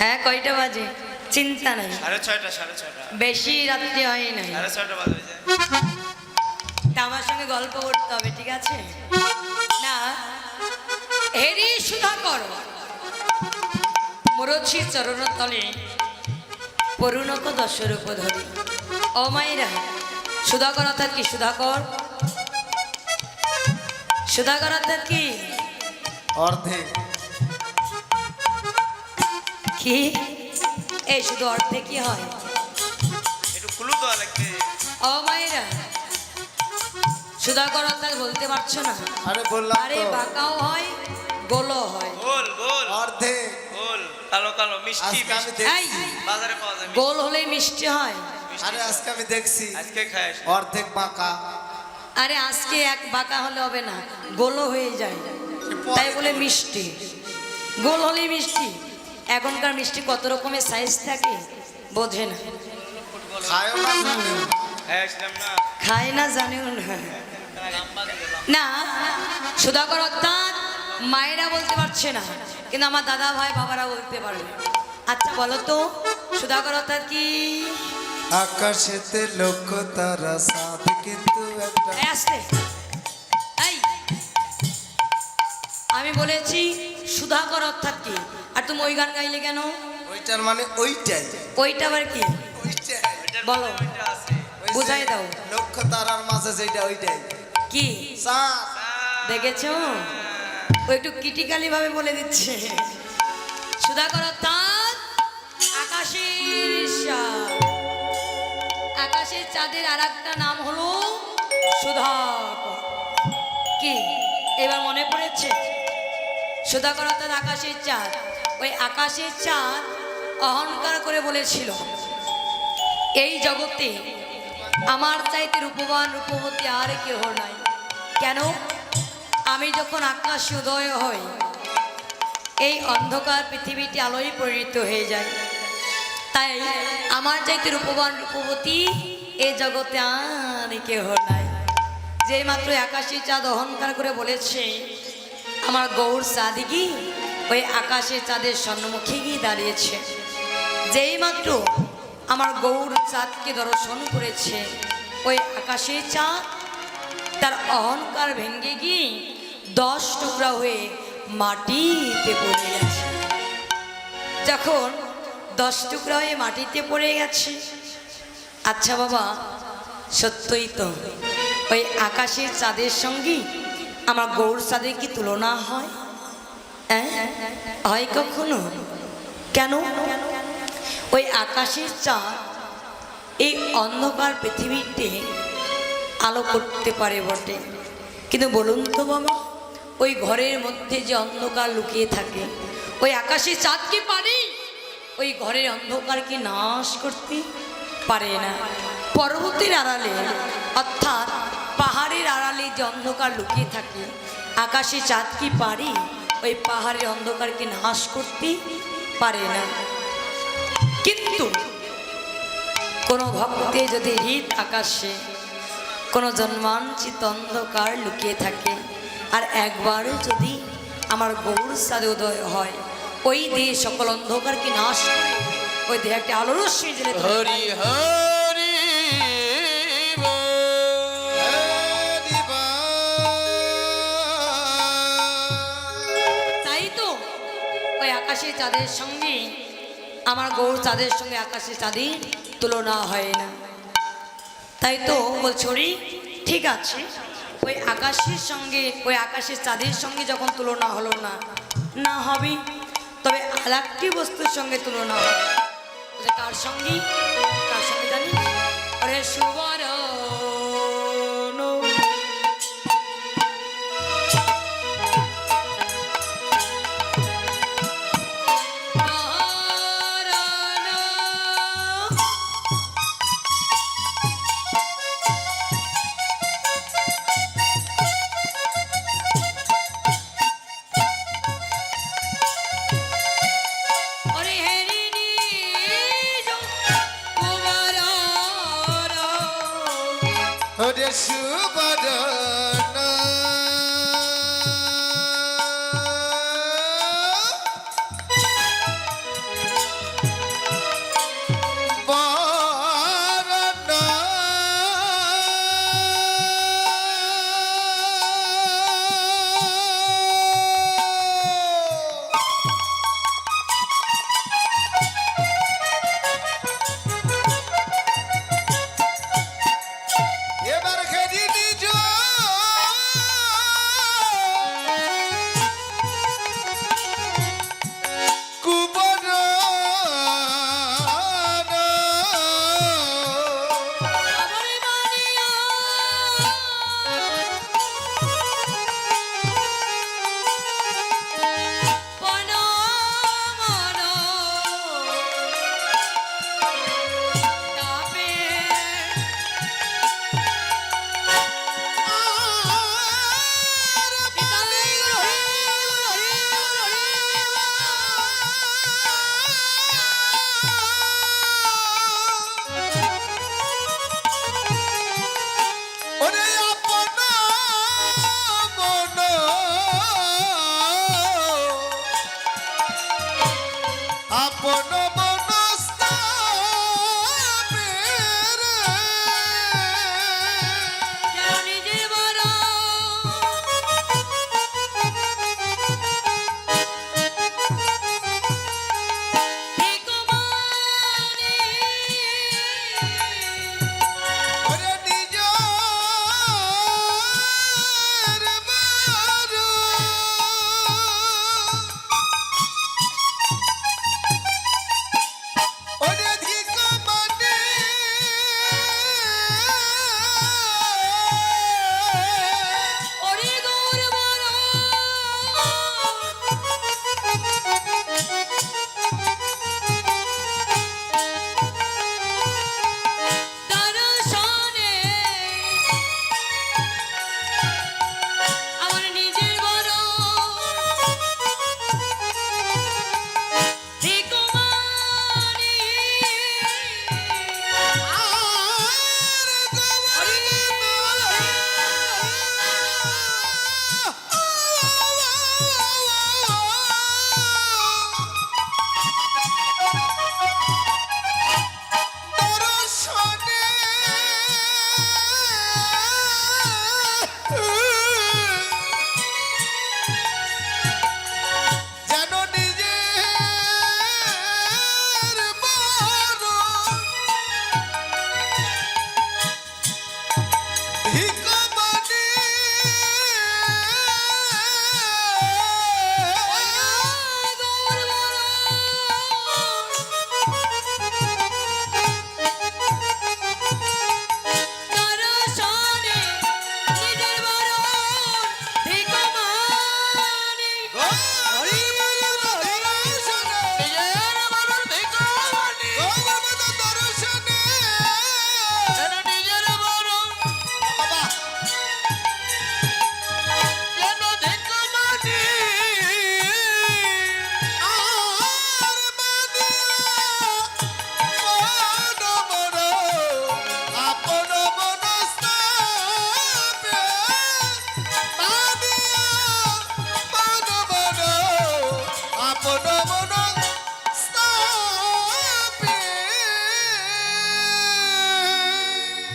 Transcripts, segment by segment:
হ্যাঁ কয়টা বাজে চিন্তা নাই, 6:30 বেশি রাত্রি হয় নাই। 6:30 বাজে। তা আমার সঙ্গে গল্প করতে হবে, ঠিক আছে না? হেরি সুধাকর মরছি চরণ তলে পরুণক দশরূপ ধরি। ও মায়েরা, সুধাকর অর্থাৎ কি? সুধাকর সুধাকর অর্থাৎ কি? অর্ধেক। কি এই শুধু অর্থে কি হয়? একটু ক্লু তো লাগবে। ও মায়েরা, সুধাকর অর্থাৎ বলতে পারছো না? আরে বললাম আরে তো বাঁকাও হয়, গোলও হয়। গোল গোল অর্ধেক। গোল কালো কালো মিষ্টি আজকে আমি মিষ্টি। এই, দেখছি। বাজারে পাওয়া যায় গোল হলেই মিষ্টি হয়? আরে আজকে আমি দেখছি আজকে খাই আসি। অর্ধেক বাঁকা। আরে আজকে এক বাঁকা হলে হবে না, গোলও হয়ে যায়, তাই বলে মিষ্টি। গোল হলেই মিষ্টি। এখনকার মিষ্টি কত রকমের সাইজ থাকে বোঝে না, খায়ও না জানেও না। খাই আসলাম না। খায় না জানেও না। না, সুধাকর অর্থাৎ মায়েরা বলতে পারছে না, কিন্তু আমার দাদা ভাই বাবারা বলতে পারবে। আচ্ছা বলো তো সুধাকর অর্থাৎ কি? আকাশেতে লক্ষ্য তারা সাথ কিন্তু একটা। এই আসতে, এই আমি বলেছি সুধাকর অর্থাৎ কি, আর তুমি ওই গান গাইলে কেন? ওইটার মানে ওইটাই। ওইটা আবার কি ওইটাই। বলো, ওইটা আছে। ওই যে বুঝাই দাও। লক্ষ্য তারার মাঝে যেটা ওইটাই কি চাঁদ। দেখেছো? ও একটু ক্রিটিক্যালি ভাবে বলে দিচ্ছে। সুধাকর অর্থাৎ আকাশের চাঁদ। আকাশের চাঁদের আর একটা নাম হলো সুধাকর। কি এবার মনে পড়েছে? সুধাকর অর্থাৎ আকাশের চাঁদ। ওই আকাশের চাঁদ অহংকার করে বলেছিল, এই জগতে আমার চাইতে রূপবান রূপবতী আর কেহ নাই। কেন? আমি যখন আকাশে উদয় হই, এই অন্ধকার পৃথিবীটি আলোয় পরিণত হয়ে যায়। তাই আমার চাইতে রূপবান রূপবতী এই জগতে আর কেহ নাই। যেই মাত্র আকাশে চাঁদ অহংকার করে বলেছে আমার গৌর চাঁদি কি, ওই আকাশে চাঁদের সম্মুখে গিয়ে দাঁড়িয়েছে। যেই মাত্র আমার গৌর চাঁদকে দর্শন করেছে, ওই আকাশে চাঁদ তার অহংকার ভেঙে গিয়ে 10 টুকরা হয়ে মাটিতে পড়ে গেছে। যখন 10 টুকরা হয়ে মাটিতে পড়ে গেছে, আচ্ছা বাবা সত্যই তো ওই আকাশের চাঁদের সঙ্গে আমার গৌর চাঁদের কি তুলনা হয়? হয় কখনো? কেন? ওই আকাশের চাঁদ এই অন্ধকার পৃথিবীতে আলো করতে পারে বটে, কিন্তু বলুন তো বাবা, ওই ঘরের মধ্যে যে অন্ধকার লুকিয়ে থাকে, ওই আকাশের চাঁদ কি পারে ওই ঘরের অন্ধকার কি নাশ করতে? পারে না। পর্বতের আড়ালে অর্থাৎ পাহাড়ের আড়ালে যে অন্ধকার লুকিয়ে থাকে, আকাশে চাঁদ কি পারে ওই পাহাড়ের অন্ধকারকে নাশ করতে? পারে না। কিন্তু কোনো ভক্তে যদি হৃদ আকাশে কোনো জন্মাঞ্চিত অন্ধকার লুকিয়ে থাকে, আর একবারও যদি আমার গৌর চাঁদে উদয় হয়, ওই দিয়ে সকল অন্ধকারকে নাশ করে ওই দেহে একটা আলোর রশ্মি জ্বলে থাকে। হরি হরি তাই তো ওই আকাশের চাঁদের সঙ্গে আমার গৌর চাঁদের সঙ্গে আকাশের চাঁদের তুলনা হয় না। তাই তো বলছি ওরে ঠিক আছে, ওই আকাশের সঙ্গে ওই আকাশের চাঁদের সঙ্গে যখন তুলনা হলো না, না হবে, তবে আর একটি বস্তুর সঙ্গে তুলনা হবে। কার সঙ্গে? কার সঙ্গে জানিস? আরে সুবর্ণ ওরে সুবর্ণ আপন মনস্তাপের যেন নিজের বড় ভিকমানি। ওরে নিজের বারো। ওরে ভিকমানি। ওরে গৌর বড় দর্শনে আমার নিজের বড় ভিকমানি। যেন নিজের বড় ভিকমানি। গৌর বড় দর্শনে নিজের বড় ভিকমানি।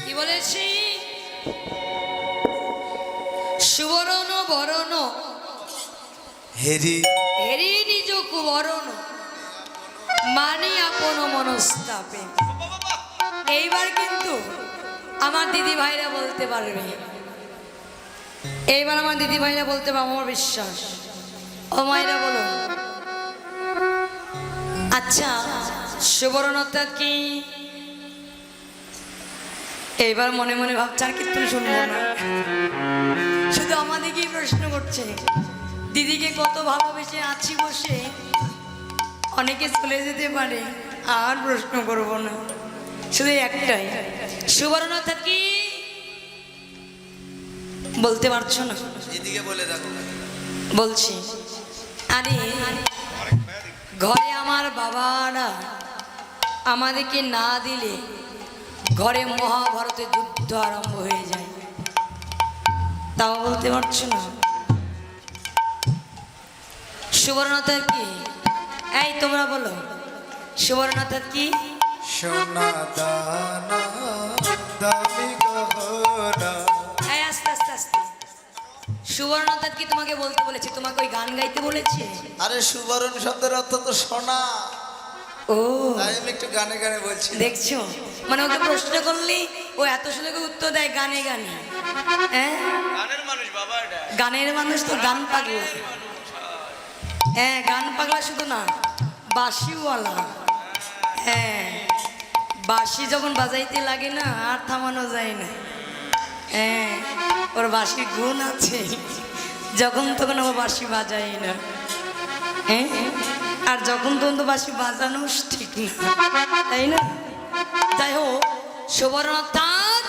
কি বলেছি? সুবর্ণ বরণ হেরি হেরি নিজ কুবরণ মানি আপন মনস্তাপে। এইবার কিন্তু আমার দিদি ভাইরা বলতে পারবে, এইবার আমার দিদি ভাইরা বলতে পারবে, আমার বিশ্বাস। ও মায়েরা বলো, আচ্ছা সুবর্ণ অর্থাৎ কি? এইবার মনে মনে ভাবছে আর কীর্তন শুনবো না, শুধু আমাদেরকেই প্রশ্ন করছে। দিদিকে কত ভালোবেসে আছি বসে, অনেকে চলে যেতে পারে, আর প্রশ্ন করব না, শুধু একটাই, সুবর্ণ অর্থাৎ কি? বলতে পারছো না? এদিকে বলে দেখো। বলছি, আরে ঘরে আমার বাবারা আমাদেরকে না দিলে ঘরে মহাভারতের যুদ্ধ আরম্ভ হয়ে যায়, তাও বলতে পারছো না? সুবর্ণতার কি? এই তোমরা বলো, সুবর্ণতার কি? সোনা দানা দামি গহনা। এই আস্তে আস্তে আস্তে, সুবর্ণতার কি তোমাকে বলতে বলেছে? তোমাকে ওই গান গাইতে বলেছে? আরে সুবরণ শব্দের অর্থ তো সোনা, ও তাই আমি একটু গানে গানে বলছি। দেখছো, মানে ওকে প্রশ্ন করলি ও এত সুন্দর করে উত্তর দেয় গানে গানে। হ্যাঁ গানের মানুষ বাবা এটা। গানের মানুষ তো গান পাগলা। হ্যাঁ গান পাগলা শুধু না, বাঁশিওয়ালা। হ্যাঁ বাঁশি যখন বাজাইতে লাগে না আর থামানো যায় না। হ্যাঁ ওর বাঁশির গুণ আছে, যখন তখন ও বাঁশি বাজাই না। হ্যাঁ আর যখন তখন তো বাঁশি বাজানো ঠিক না, তাই না? যাই হোক, সুবর্ণ অর্থাৎ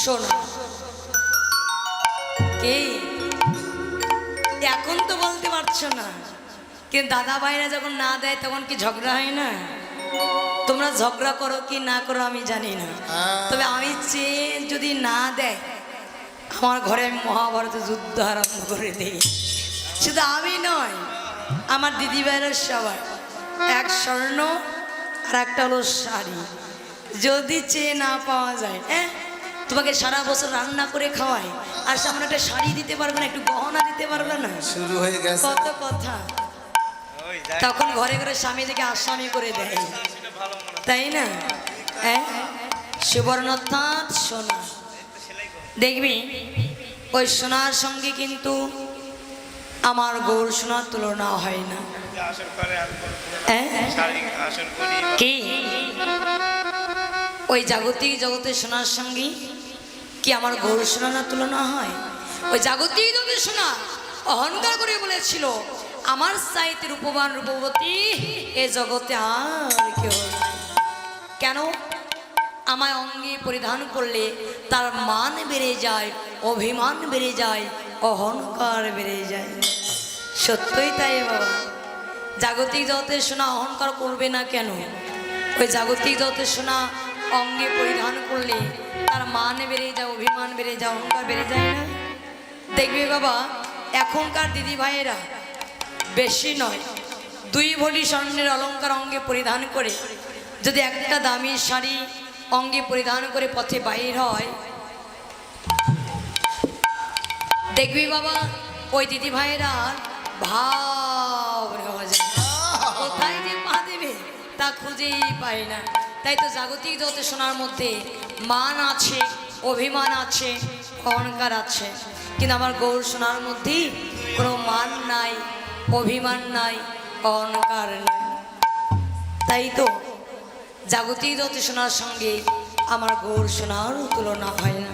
সোনা। কে? এখন তো বলতে পারছো না, কিন্তু দাদা ভাইরা যখন না দেয় তখন কি ঝগড়া হয় না? তোমরা ঝগড়া করো কি না করো আমি জানি না, তবে আমি চেয়ে যদি না দেয় আমার ঘরে আমি মহাভারতের যুদ্ধ আরম্ভ করে দিই। শুধু আমি নয়, আমার দিদি ভাইরা সবাই। এক স্বর্ণ আর একটা হলো শাড়ি। যদি চেয়ে না পাওয়া যায়, হ্যাঁ, তোমাকে সারা বছর রান্না করে খাওয়াই, আর সামনে একটা শাড়ি দিতে পারবে না, একটু গহনা দিতে পারবে না? শুরু হয়ে গেছে। কত কথা। ওই যাই তখন ঘরে ঘরে স্বামীদেরকে আসামি করে দেয়, সেটা ভালো মনে হয়। তাই না? হ্যাঁ, সুবর্ণতাঁত সোনা। সেলাই করো। দেখবি ওই সোনার সঙ্গে কিন্তু আমার গৌর সোনার তুলনা হয় না। যে আসর করে আমি বলবো, হ্যাঁ, শাড়ি আসর করি কি ওই জাগতিক জগতের সোনার সঙ্গে কি আমার গৌর সোনা না তুলনা হয়? ওই জাগতিক জগতের সোনা অহংকার করে বলেছিল, আমার চাইতে রূপবান রূপবতী এ জগতে আর কেউ নাই। কেন? আমায় অঙ্গে পরিধান করলে তার মান বেড়ে যায়, অভিমান বেড়ে যায়, অহংকার বেড়ে যায়। সত্যই তাই বাবা। জাগতিক জগতের সোনা অহংকার করবে না কেন? ওই জাগতিক জগতের সোনা অঙ্গে পরিধান করলে তার মান বেড়ে যায়, অভিমান বেড়ে যায়, অহংকার বেড়ে যায় না? দেখবে বাবা, এখনকার দিদি ভাইয়েরা বেশি নয়, 2 ভরি স্বর্ণের অলংকার অঙ্গে পরিধান করে যদি একটা দামি শাড়ি অঙ্গে পরিধান করে পথে বাইর হয়, দেখবি বাবা ওই দিদি ভাইয়েরা ভাব নেওয়া যায় না। কোথায় যে পা দেবে তা খুঁজেই পায় না। তাই তো জাগতিক জগতে সোনার মধ্যে মান আছে, অভিমান আছে, অহংকার আছে, কিন্তু আমার গৌর সোনার মধ্যে কোনো মান নাই, অভিমান নাই, অহংকার নাই। তাই তো জাগতিক জগতে সোনার সঙ্গে আমার গৌর সোনারও তুলনা হয় না।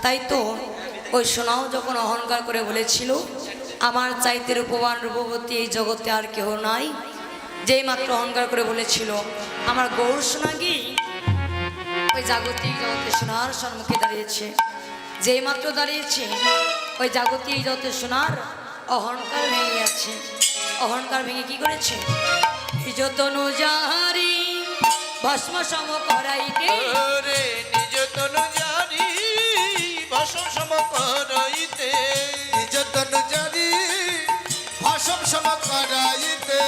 তাই তো ওই সোনাও যখন অহংকার করে বলেছিল, আমার চাইতে রূপবান রূপবতী এই জগতে আর কেউ নাই, যেই মাত্র অহংকার করে বলেছিল, আমার গৌর সোনা কি ওই জাগতিক জগতের সোনার সম্মুখে দাঁড়িয়েছে। যেই মাত্র দাঁড়িয়েছে, ওই জাগতিক জগতের সোনার অহংকার ভেঙে গেছে। অহংকার ভেঙে কি করেছে? যতনু যাহারি ভস্ম সম করাইতে, ওরে নিজ তনু জারি ভস্ম সম করাইতে, নিজ তনু জারি ভস্ম সম করাইতে,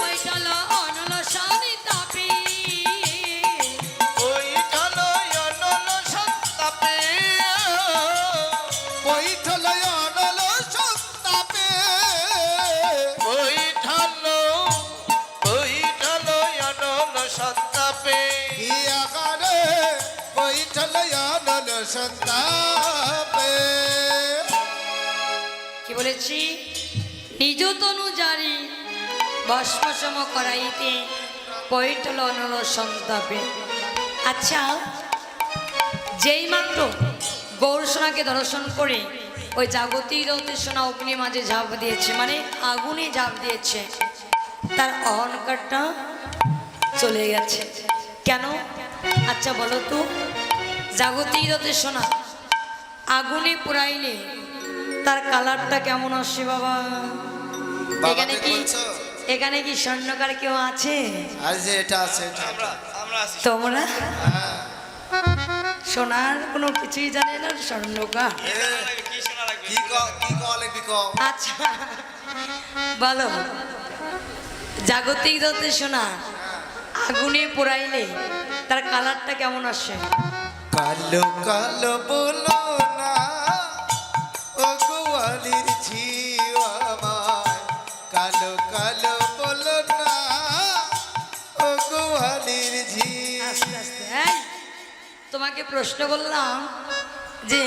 বৈঠাল অনল শানি তাপি, ওই ঢালো অনল সন্তাপে, ওই ঢালো অনল সন্তাপে, ওই ঢালো অনল সন্তাপে, আকারে ওই ঢালো অনল সন্তাপে। কি বলেছি? নিজ তনু জারি ভস্ম সম করাইতে, বৈঠল অনল সন্তাপে। আচ্ছা, যেই মাত্র গৌর সোনাকে দর্শন করে ওই জাগতিক জগতের সোনা অগ্নি মাঝে ঝাঁপ দিয়েছে, মানে আগুনে ঝাঁপ দিয়েছে, তার অহংকারটা চলে গেছে। কেন? আচ্ছা বলো তো, জাগতিক জগতের সোনা আগুনে পুরাইলে তার কালারটা কেমন আসে বাবা? এখানে কি এখানে কি স্বর্ণকার কেউ আছে? আর যে এটা আছে এটা। আমরা আছি। তোমরা সোনার কোনো কিছুই জানে না, স্বর্ণকার। কি শোনা লাগবে? কি কলে কি কও? আচ্ছা বলো, জাগতিক জগতের সোনা আগুনে পোড়াইলে তার কালারটা কেমন আসে? কালো কালো বলো না ও গোয়ালির ঝিও আমায়, কালো কালো বলো না ও গোয়ালির ঝিও। আস্তে আস্তে, এই, তোমাকে প্রশ্ন করলাম যে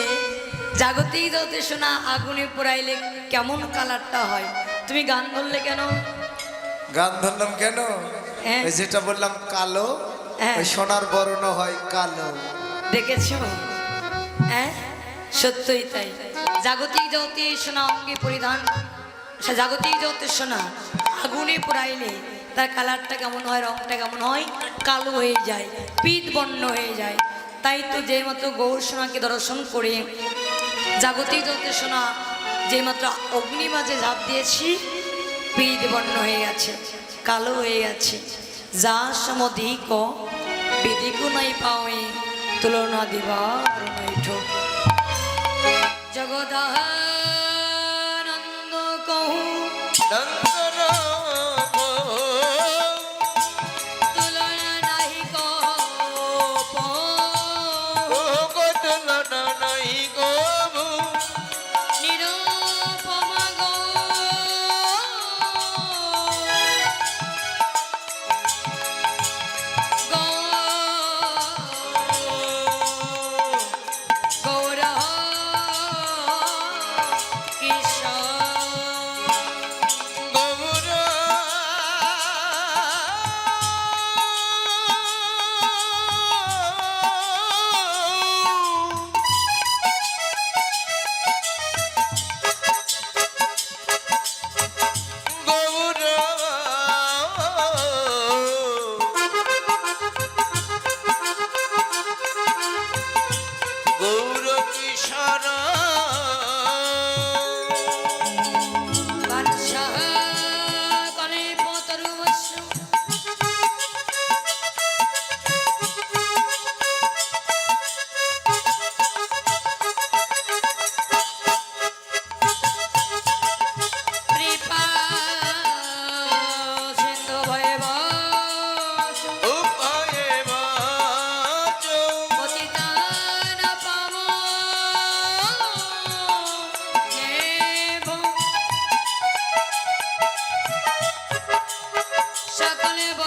জাগতিক জগতের সোনা আগুনে পোড়াইলে কেমন কালারটা হয়, তুমি গান ধরলে কেন? গান ধরলাম কেন? হ্যাঁ। ওই যেটা বললাম কালো, হ্যাঁ। ওই সোনার বর্ণ হয় কালো। দেখেছো? হ্যাঁ, সত্যই তাই। জাগতিক জগতে সোনা অঙ্গে পরিধান, জাগতিক জগতের সোনা আগুনে পোড়াইলে তার কালারটা কেমন হয়, রংটা কেমন হয়? কালো হয়ে যায়, পিত বর্ণ হয়ে যায়। তাই তো যেই মাত্র গৌর সোনাকে দর্শন করে জাগতিক জগতের সোনা যেই মাত্র অগ্নি মাঝে ঝাঁপ দিয়েছি, পিত বর্ণ হয়ে গেছে, কালো হয়ে গেছে। যা সমধিক বিধিকু নাই পাওয়ে তুলনা দিবার নৈঠো। জগদানন্দ কহু নন্দন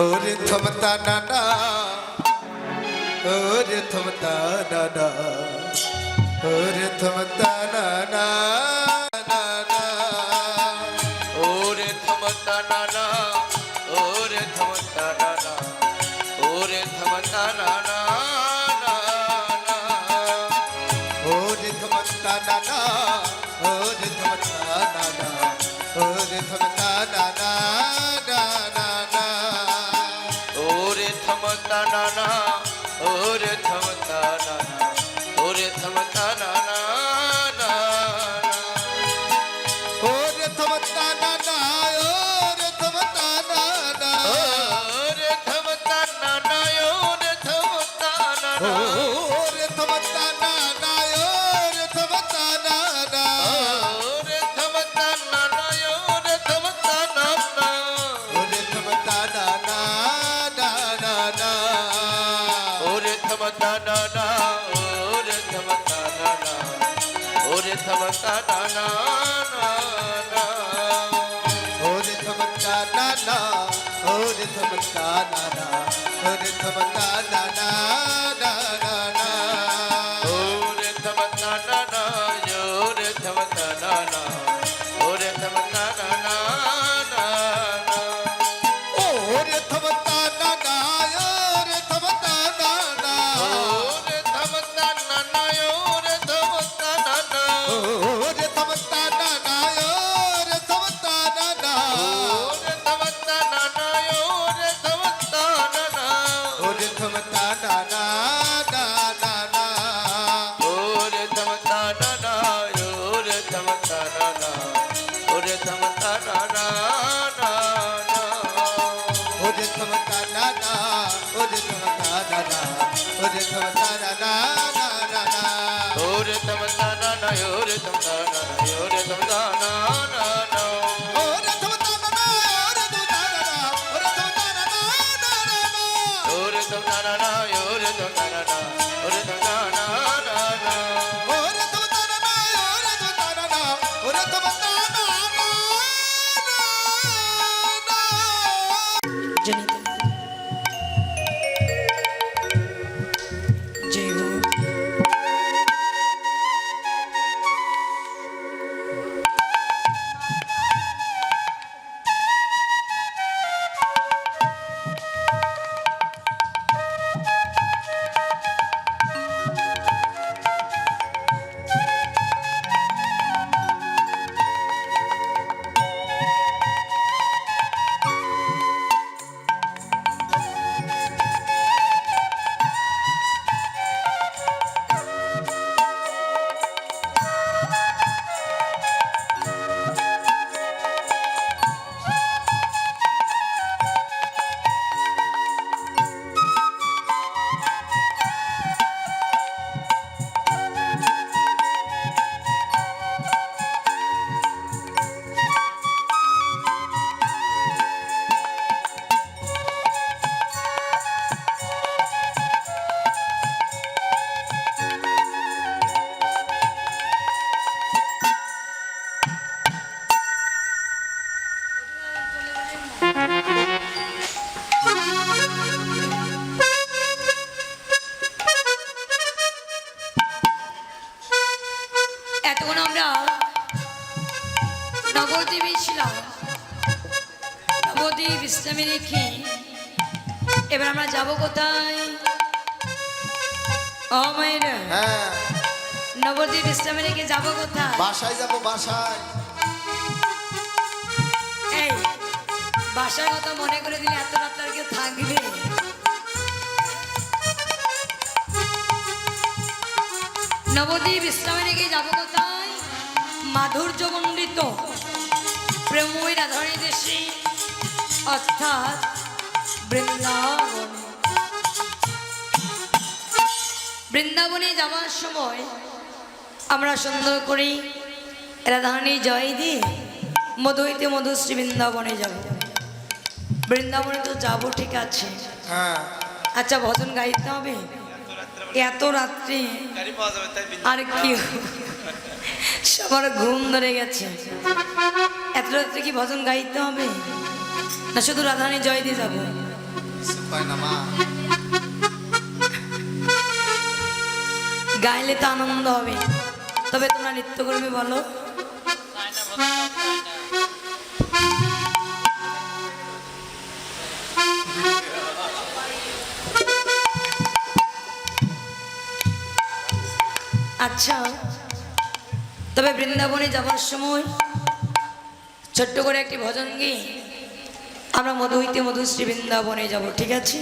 ওরে থমতা নানা ওরে থমতা নানা ওরে থমতা নানা নানা ওরে থমতা নানা ওরে থমতা নানা ওরে থমতা নানা ওরে থমতা নানা ওরে থমতা নানা ওরে থমতা নানা নানা ওরে থমতা নানা ওরে থমতা নানা ওরে থমতা নানা ওরে থমতা নানা ওরে থমতা নানা ওরে থমতা নানা ওরে থমতা নানা ওরে থমতা নানা ওরে থমতা নানা ওরে থমতা নানা ওরে থমতা নানা ওরে থমতা নানা নানা ওরে থমতা নানা ওরে থমতা নানা ওরে থমতা নানা ওরে থমতা নানা ওরে থমতা নানা ওরে থমতা নানা নানা ওরে থমতা নানা ওরে থমতা নানা ওরে থমতা নানা ওরে থমতা নানা ওরে থমতা নানা ওরে থমতা নানা ওরে থমতা নানা ওরে থমতা নানা ওরে থমতা নানা ওরে থমতা নানা ওরে থমতা নানা ওরে থমতা নানা নানা ওরে থমতা নানা ওরে থমতা নানা ওরে থমতা নানা ওরে থমতা নানা ওরে থমতা নানা ওরে থমতা নানা নানা ওরে থমতা নানা ওরে থমতা নানা ওরে থমতা নানা ওরে থমতা নানা ওরে থমতা নানা ওরে থমতা নানা ওরে থমতা নানা ওরে থমতা নানা ওরে থমতা নানা ওরে থমতা নানা ওরে থমতা নানা ওরে থমতা নানা জনিত জয় হোক। এতক্ষণ আমরা নবদ্বীপে ছিলাম, নবদ্বীপ বিশ্রামে রেখে এবার আমরা যাব কোথায়? ও মায়ের হ্যাঁ নবদ্বীপ বিশ্রামে রেখে যাব কোথায়? বাসায় যাব বাসায় এই বাসার কথা মনে করে দিলে এত রাত আর কেউ থাকবে? নবদ্বীপ বিশ্রামে রেখে যাব কোথায়? মাধুর্যমণ্ডিত প্রেমময়ী রাধারণী দেশে অর্থাৎ বৃন্দাবন। বৃন্দাবনে যাওয়ার সময় আমরা সুন্দর করে রাধারণী জয় দিয়ে মধু হইতে মধুশ্রী বৃন্দাবনে যাব। বৃন্দাবনে তো যাবো ঠিক আছে, হ্যাঁ আচ্ছা ভজন গাইতে হবে এত রাত্রি আর কি সবার ঘুম ধরে গেছে, এত রাত্রে কি ভজন গাইতে হবে না শুধু রাধারানী জয় দিয়ে যাবো? পায় না মা। গাইলে তো আনন্দ হবে, তবে তোমরা নৃত্য করবে বলো। আচ্ছা, তবে বৃন্দাবনে যাবার সময় ছোট্ট করে একটি ভজন গিয়ে আমরা মধু হইতে মধুশ্রী বৃন্দাবনে যাব, ঠিক আছে?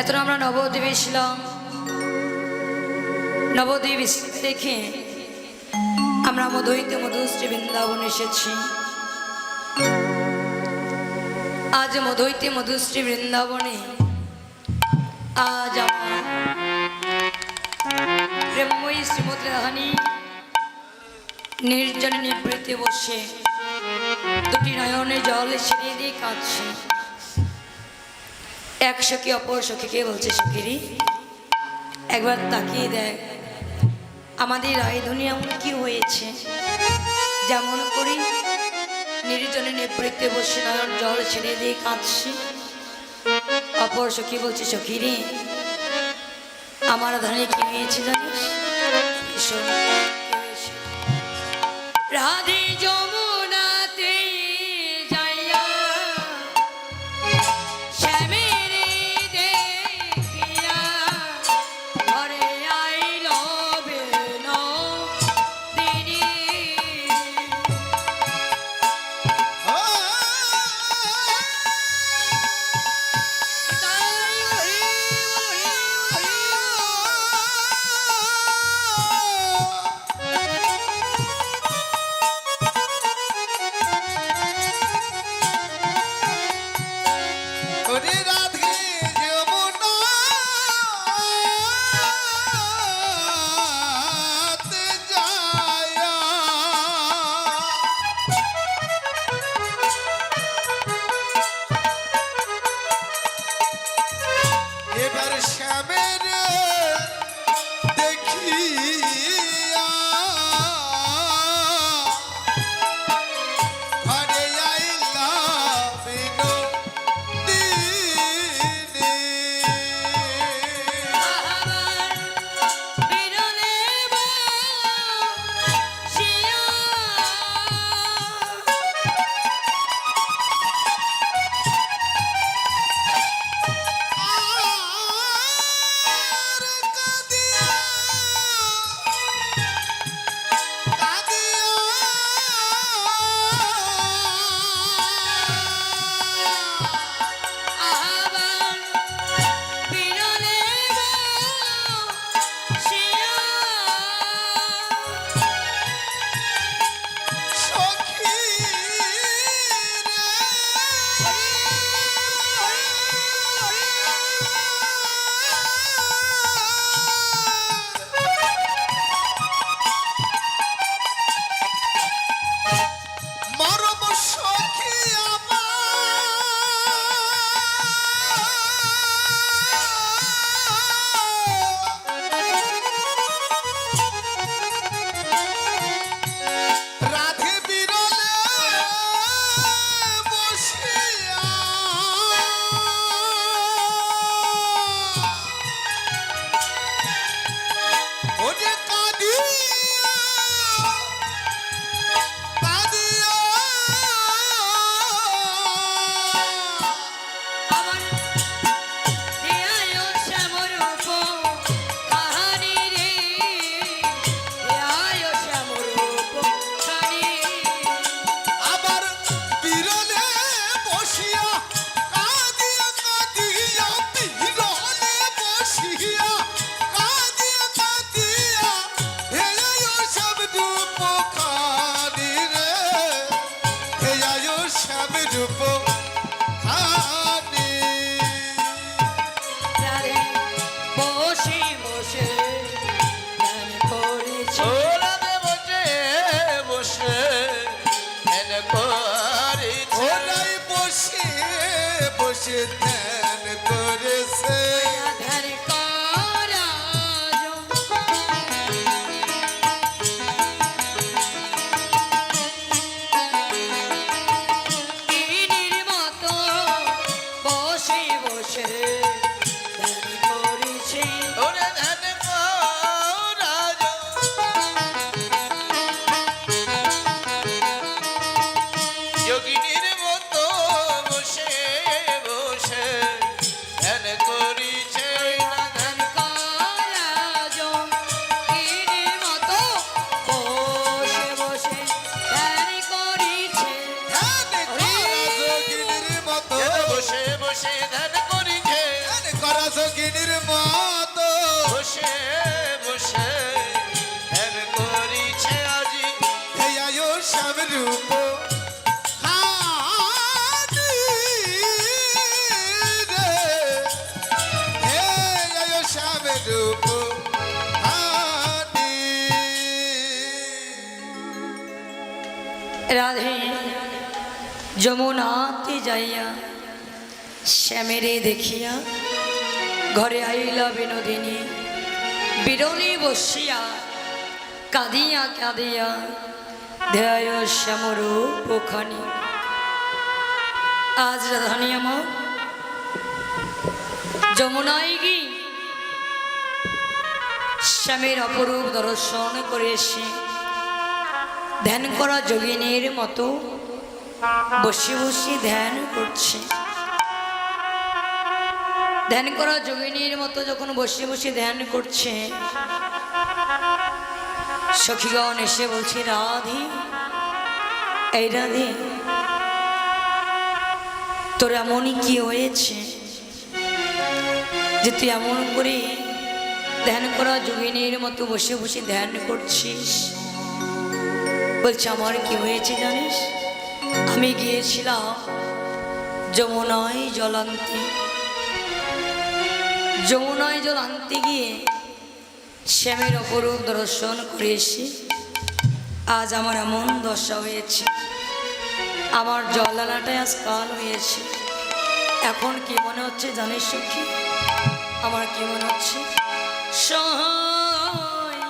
এত আমরা নবদ্বীপে ছিলাম, নবদ্বীপ দেখে আমরা মধু হইতে মধুশ্রী বৃন্দাবন এসেছি। আজ মধু হইতে মধুশ্রী বৃন্দাবনে আজ আমার প্রেমময়ী শ্রীমতী রাধারানী নির্জনে নিবৃত্তে বসে দুটি নয়নে জল ছেড়ে দিয়ে কাঁদছে। এক সখী অপর সখীকে বলছে, সখীরি একবার তাকিয়ে দেখ, আমাদের রায়ধনী এমন কি হয়েছে, যেমন করি নির্জনে নিবৃত্তে বসে নয়ন জল ছেড়ে দিয়ে কাঁদছে। অপর সখী বলছে, সখীরি আমার ধানে কি হয়েছে জানিস? শোন, রাধে যমুনাতে যাইয়া শ্যামের দেখিয়া ঘরে আইল বিনোদিনী। বসে ধ্যান করেছে ধ্যান করা যোগিনীর মতো বসে বসে ধ্যান করেছে ওরে ধ্যান করা যোগিনীর মতো বসে বসে ধ্যান করিছে না ধ্যান করা যোগিনীর মতো বসে বসে ধ্যান করেছে ধ্যান করা যোগিনীর মতো বসে বসে ধ্যান করিছে ধ্যান করা যোগিনীর মতো বসে বসে ধ্যান করিছে আজি হে আয়ো শ্যাম রূপ হানি রে হে আয়ো শ্যাম রূপ হানি রাধে যমুনাতে যাইয়া শ্যামেরে দেখিয়া ঘরে আইলা বিনোদিনী বিরলে বসিয়া কাঁদিয়া কাঁদিয়া ধ্যায় শ্যামরূপ খানি আজ রাধানি আমার যমুনায় গি শ্যামের অপরূপ দর্শন করে এসে ধ্যান করা যোগিনীর মতো বসে বসে ধ্যান করছে ধ্যান করা যোগিনীর মতো যখন বসে বসে ধ্যান করছে সখীগণ এসে বলছে রাধে এই রাধে তোর এমনই কি হয়েছে যে তুই এমন করে ধ্যান করা যোগিনীর মতো বসে বসে ধ্যান করছিস বলছে আমার কি হয়েছে জানিস আমি গিয়েছিলাম যমুনায় জল আনতে যমুনায় জল আনতে গিয়ে শ্যামের অপরূপ দর্শন করে এসে আজ আমার এমন দশা হয়েছে আমার জল আনাটাই আজ কাল হয়েছে এখন কি মনে হচ্ছে জানিস সখী আমার কি মনে হচ্ছে সহায়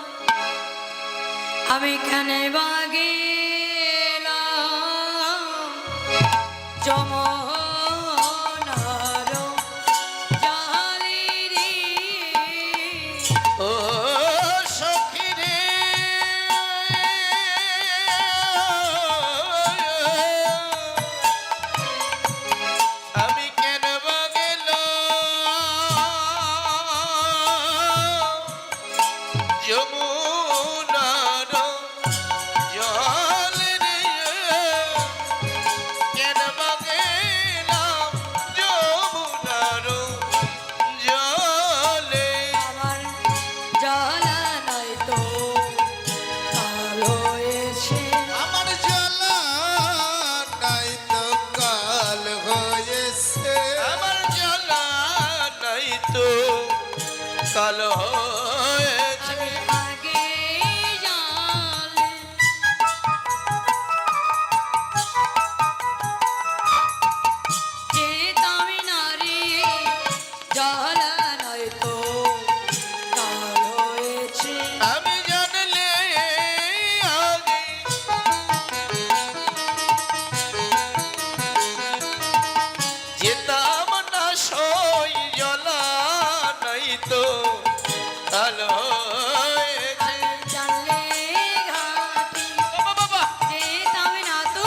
আমি কেন বাগে যমুনার জলে রে ও সখী রে আমি কেন বা গেলাম যমুনার জলে রে কেন বা গেলাম যমুনার জলে আমার জ্বালা নয় তো কাল হয়েছে আমার জ্বালা নাই তো কাল হয়েছে আমার জ্বালা নাই তো কালো হয়েছে আমি আগে জানলে যেতাম না রে জ্বালা নয় তো কাল হয়েছে আমি জানলে আগে যেতাম না সই জ্বালা নাই তো কালো হয়েছে জানলে ঘাটি বাবা বাবা যেতাম না তো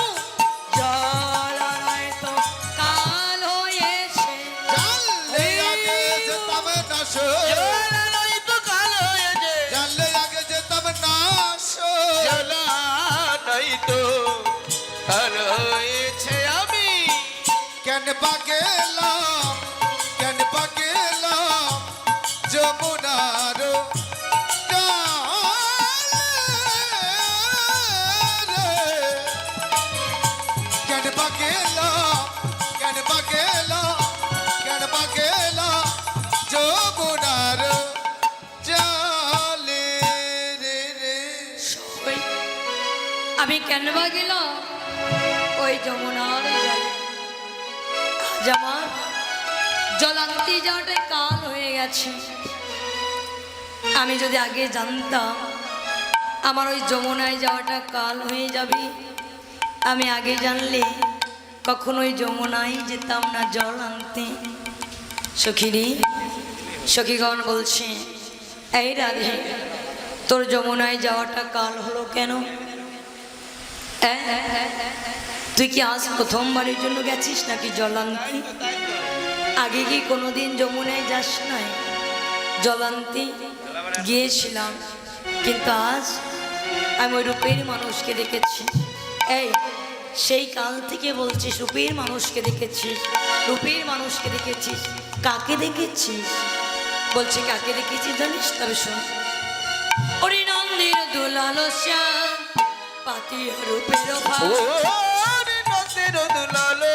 জ্বালা নয় তো কাল হয়েছে জানলে আগে যেতাম না সই জ্বালা নাই তো কালো হয়েছে জানলে আগে যেতাম না সই জ্বালা নাই তো কালো হয়েছে আমি কেন পা গেলাম যমুনার জলে কেন পা গেলাম যমুনার জলে রে রে ওই আমি কেন বা গেলাম ওই যমুনার জলে আজ আমার জলান্তি যাওয়াটা কাল হয়ে গেছে। আমি যদি আগে জানতাম আমার ওই যমুনায় যাওয়াটা কাল হয়ে যাবে, আমি আগে জানলে কখনোই যমুনায় যেতাম না জল আনতে। সখীরি, সখীগণ বলছে, এই রাধে, তোর যমুনায় যাওয়াটা কাল হলো কেন? তুই কি আজ প্রথমবারের জন্য গেছিস নাকি জল আনতে? আগে কি কোনোদিন যমুনায় যাস নাই? জলান্তি গিয়েছিলাম, কিন্তু আজ আমি ওই রূপের মানুষকে দেখেছি। এই সেই কাল থেকে বলছিস রূপের মানুষকে দেখেছিস, রূপের মানুষকে দেখেছিস, কাকে দেখেছিস? বলছে কাকে দেখেছিস জানিস? তবে শোন। ওরে নন্দের দুলালো শ্যাম পাতিয়া রূপের ভাব, ওরে নন্দের দুলালো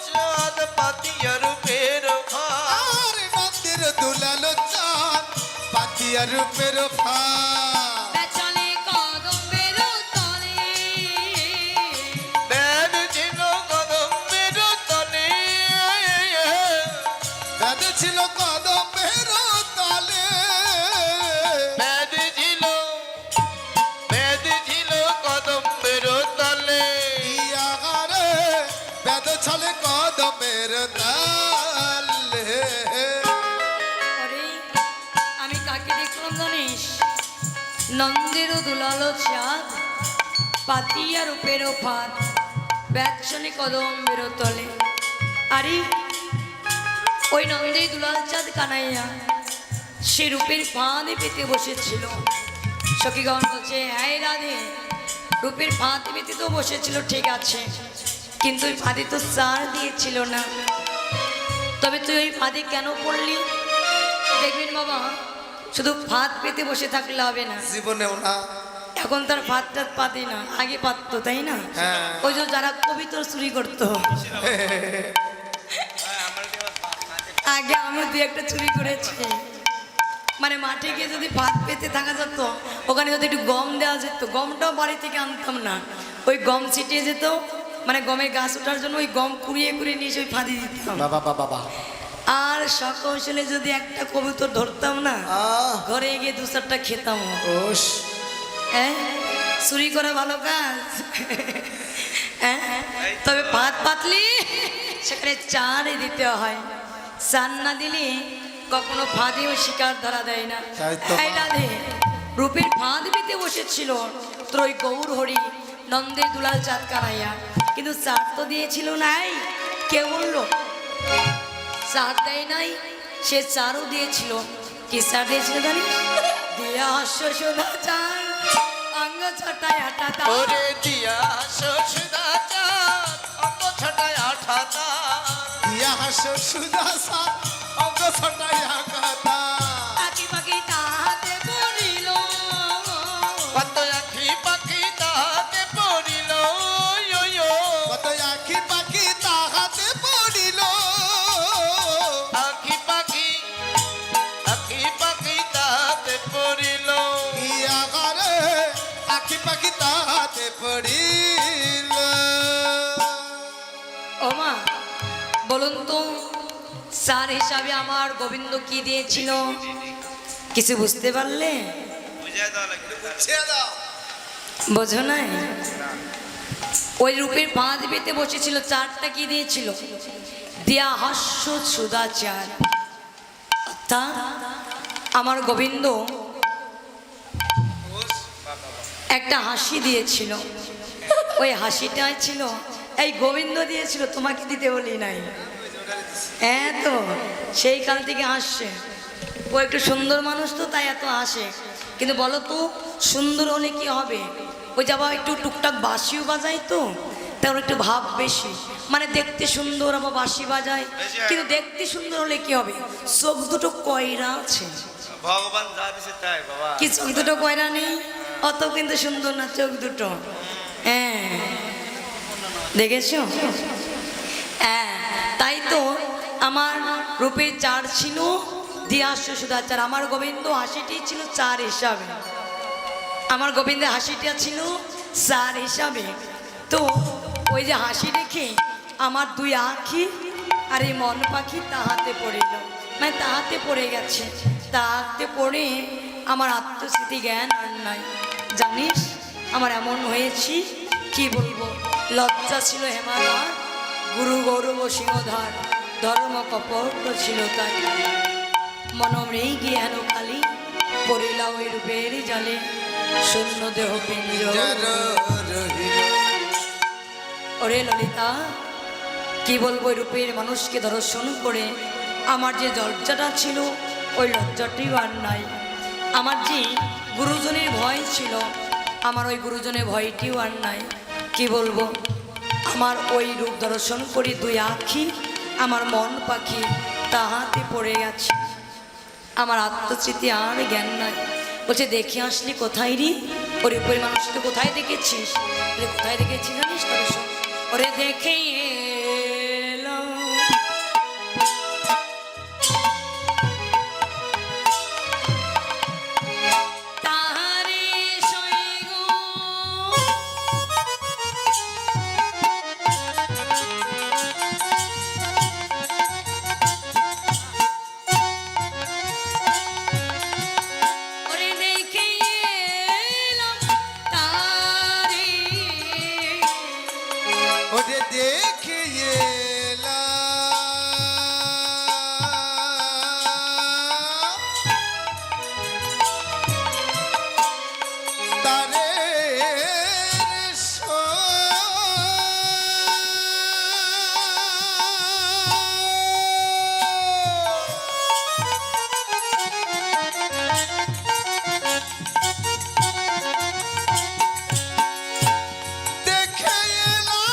চাঁদ পাতিয়া রূপের ভাব, আরে নন্দের দুলালো চাঁদ পাতিয়া রূপের ভাব, পেছনে কদম্বের তলে, বেদ ছিল কদম্বের তলে, বেদ ছিল কদমের তলে, বেদ ছিল কদম্বের তলে, ইয়াগারে বেদ ছলে কদমের তলে। আরে আমি কাকে দেখলাম জানিস? নন্দের দুলালো চাঁদ পাতিয়া রূপের ফাঁদ, পেছনে কদম্বের তলে। আরে ওই নন্দের দুলাল চাঁদ কানাইয়া সে রূপের ফাঁদে পেতে বসেছিল। সখীগণ বলছে, হ্যাঁ রাধে, রূপের ফাঁদে পেতে তো বসেছিল ঠিক আছে, কিন্তু ওই ফাঁদে তো চার দিয়েছিল না। তবে তুই ওই ফাঁদে কেন পড়লি? দেখবেন বাবা, শুধু ফাঁদ পেতে বসে থাকলে হবে না। জীবনেও না। এখন তার ফাঁদ টাদ পাতে না, আগে পাততো তাই না? হ্যাঁ। ওই যে যারা কবিতর চুরি করতো, আগে আমি দুই একটা চুরি করেছি। মানে মাঠে গিয়ে যদি ভাত পেতে থাকা যেত, ওখানে যদি একটু গম দেওয়া যেত, গমটাও বাড়ি থেকে আনতাম না, ওই গম ছিটিয়ে যেত, মানে গমের গাছ ওঠার জন্য ওই গম কুড়িয়ে কুড়িয়ে নিয়ে এসে ওই ফাঁদি দিতাম। বাবা বাবা বাবা। আর সকৌশলে যদি একটা কবুতর ধরতাম না, ঘরে গিয়ে দু চারটা খেতাম। ওস হ্যাঁ, চুরি করা ভালো কাজ। হ্যাঁ, তবে ভাত পাতলি সেখানে চারে দিতে হয়, চার না দিলে কখনো ফাঁদেও শিকার ধরা দেয় না। তাই তো। এই রাধে, রূপের ফাঁদ পেতে বসেছিল তোর ওই গৌর হরি নন্দের দুলাল চাঁদ কানাইয়া, কিন্তু চার তো দিয়েছিল নাই। কে বললো চার দেয় নাই? সে চারও দিয়েছিল। কি চার দিয়েছিল জানিস? দিয়া শোষণা চার অঙ্গ ছটায় আটা তার। ওরে দিয়া সুদা চাঁদ অঙ্গ ছটায় আঠা তার, ইয়া হাসো সুদাসা অঙ্গ ছটাই আকাতা, আঁকি পাখি তাহাতে পড়িল, কত আঁখি পাখি তাহাতে পড়িল, কত আঁখি পাখি তাহাতে পড়িল, আঁখি পাখি তাহাতে পড়িল, ইয়া ঘরে আঁখি পাখি তাহাতে পড়িল। ও মা বলুন তো, স্যার হিসাবে আমার গোবিন্দ কি দিয়েছিল? কিছু বুঝতে পারলে? বোঝো নাই? ওই রূপের ফাঁদ পেতে বসেছিল, চারটা কি দিয়েছিল? দিয়া হাস্য সুদাচার। অর্থাৎ আমার গোবিন্দ একটা হাসি দিয়েছিল, ওই হাসিটা ছিল এই গোবিন্দ দিয়েছিল, তোমাকে দিতে বলি নাই। হ্যাঁ তো সেই কাল থেকে হাসছে। ও একটু সুন্দর মানুষ তো, তাই এত হাসে। কিন্তু বলো তো, সুন্দর হলে কি হবে? ওই যাবা একটু টুকটাক বাঁশিও বাজায় তো, তাই ওর একটু ভাব বেশি, মানে দেখতে সুন্দর আবার বাঁশি বাজায়। কিন্তু দেখতে সুন্দর হলে কি হবে? চোখ দুটো কয়রা আছে। ভগবান যা দিছে তাই বাবা। কি চোখ দুটো কয়রা নেই? অত কিন্তু সুন্দর না চোখ দুটো। হ্যাঁ, দেখেছো? হ্যাঁ, তাই তো আমার রূপের চার ছিল, দিয়াস্য সুদাচার। আমার গোবিন্দ হাসিটি ছিল চার হিসাবে, আমার গোবিন্দের হাসিটা ছিল চার হিসাবে। তো ওই যে হাসি দেখে আমার দুই আঁখি আর এই মন পাখি তাহাতে পড়িল, মানে তাহাতে পড়ে গেছে। তাহাতে পড়ে আমার আত্মস্মৃতি জ্ঞান আর নাই। জানিস আমার এমন হয়েছি কি বলবো, লজ্জা ছিল হেমার, গুরু গৌরব সিংহধার, ধর্ম কপট ছিল তাই। মনমৃ জ্ঞান কালী পড়িলা ওই রূপের জালে, শূন্য দেহ পিঞ্জ। ওরে ললিতা, কি বলবো, ওই রূপের মানুষকে দর্শন করে আমার যে লজ্জাটা ছিল ওই লজ্জাটিও আর নাই। আমার যে গুরুজনের ভয় ছিল আমার ওই গুরুজনের ভয়টিও আর নাই। কি বলবো, আমার ওই রূপ দর্শন করি দুই আঁখি, আমার মন পাখি তাহাতে পড়ে গেছে। আমার আত্মস্মৃতি আর জ্ঞান নাই। বলছে দেখে আসলি কোথায় রে, ওর উপরে মানুষকে কোথায় দেখেছিস? কোথায় দেখেছি জানিস? দর্শন ওরে দেখে এলাম তাহারে সৈগ, ওরে দেখে এলাম তারে, ওরে দেখে এলাম তারে দেখে এলাম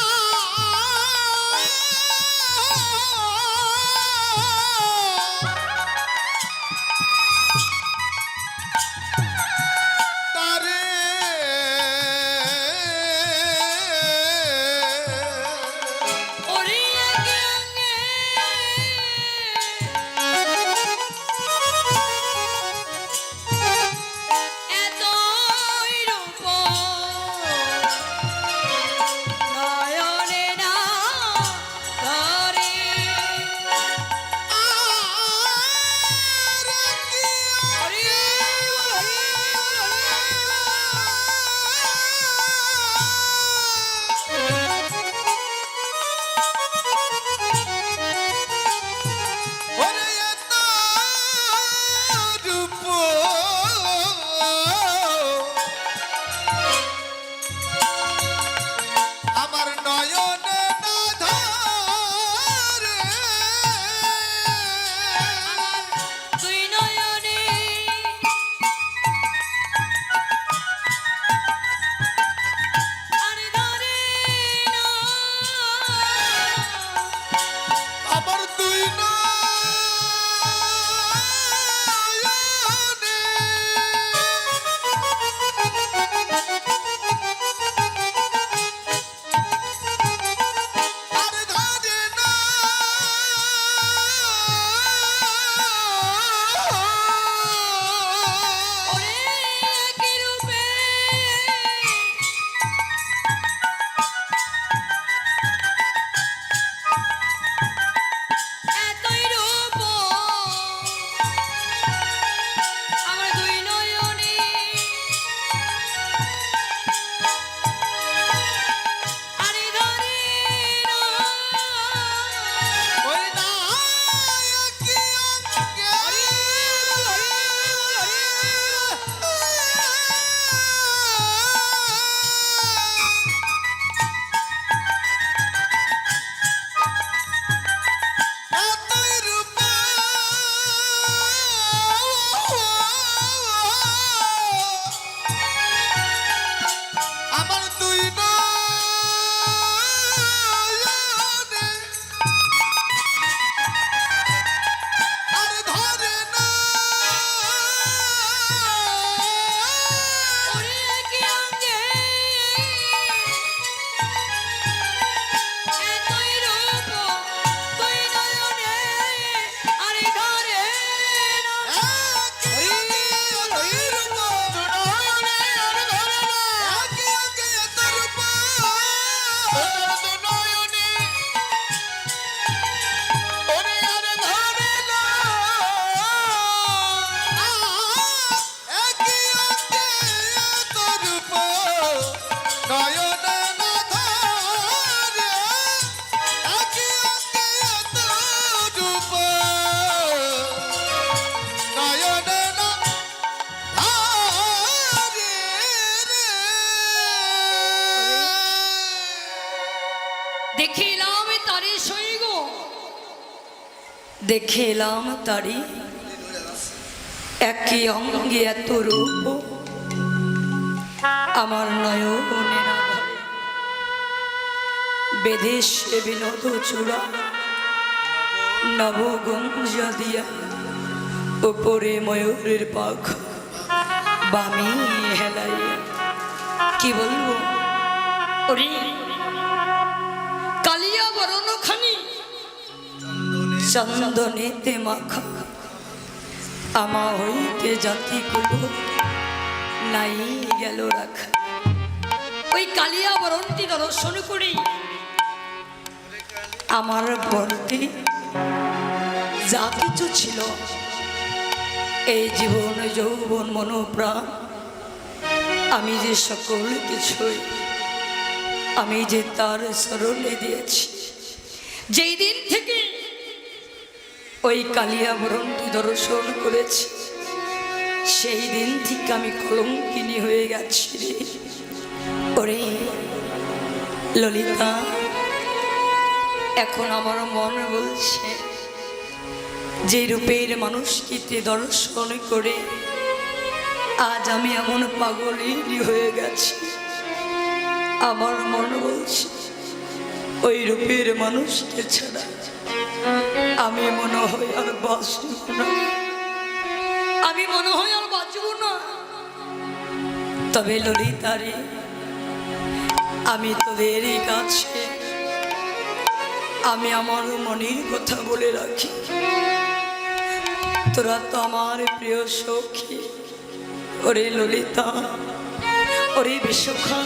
দেখিলাম তারি সৈগ, দেখিলাম তারি একই অঙ্গে এত রূপ, আমার নয়নে না ধরে বেঁধে সে বিনোদ চূড়া, নবগঞ্জ দিয়া উপরে ময়ূরের পাখ বামি হেলাইয়া। কি বলবো ওরে কালিয়া বরণ খানি চন্দনেতে মাখা, আমা হইতে জাতি গুলো নাই গেল রাখা। ওই কালিয়া বরণটি দর্শন করি আমার বলতে যা কিছু ছিল এই জীবন যৌবন মনোপ্রাণ, আমি যে সকল কিছুই আমি যে তার স্মরণে দিয়েছি। যেই দিন থেকে ওই কালিয়া বরণটি দর্শন করেছি সেই দিন থেকে আমি কলঙ্কিনী হয়ে গেছি রে। ওরে ললিতা, এখন আমার মন বলছে যে রূপের মানুষকে দর্শন করে আজ আমি এমন পাগলিনী হয়ে গেছি, আমার মন বলছে ওই রূপের মানুষকে ছাড়া আমি মনে হয় আর বাঁচব না, আমি মনে হয় আর বাঁচব না। তবে ললিতারে, আমি তোদের কাছে আমি আমার মনের কথা বলে রাখি, তোরা তো আমার প্রিয় সখী। ওরে ললিতা, ওরে বিশ্বখা,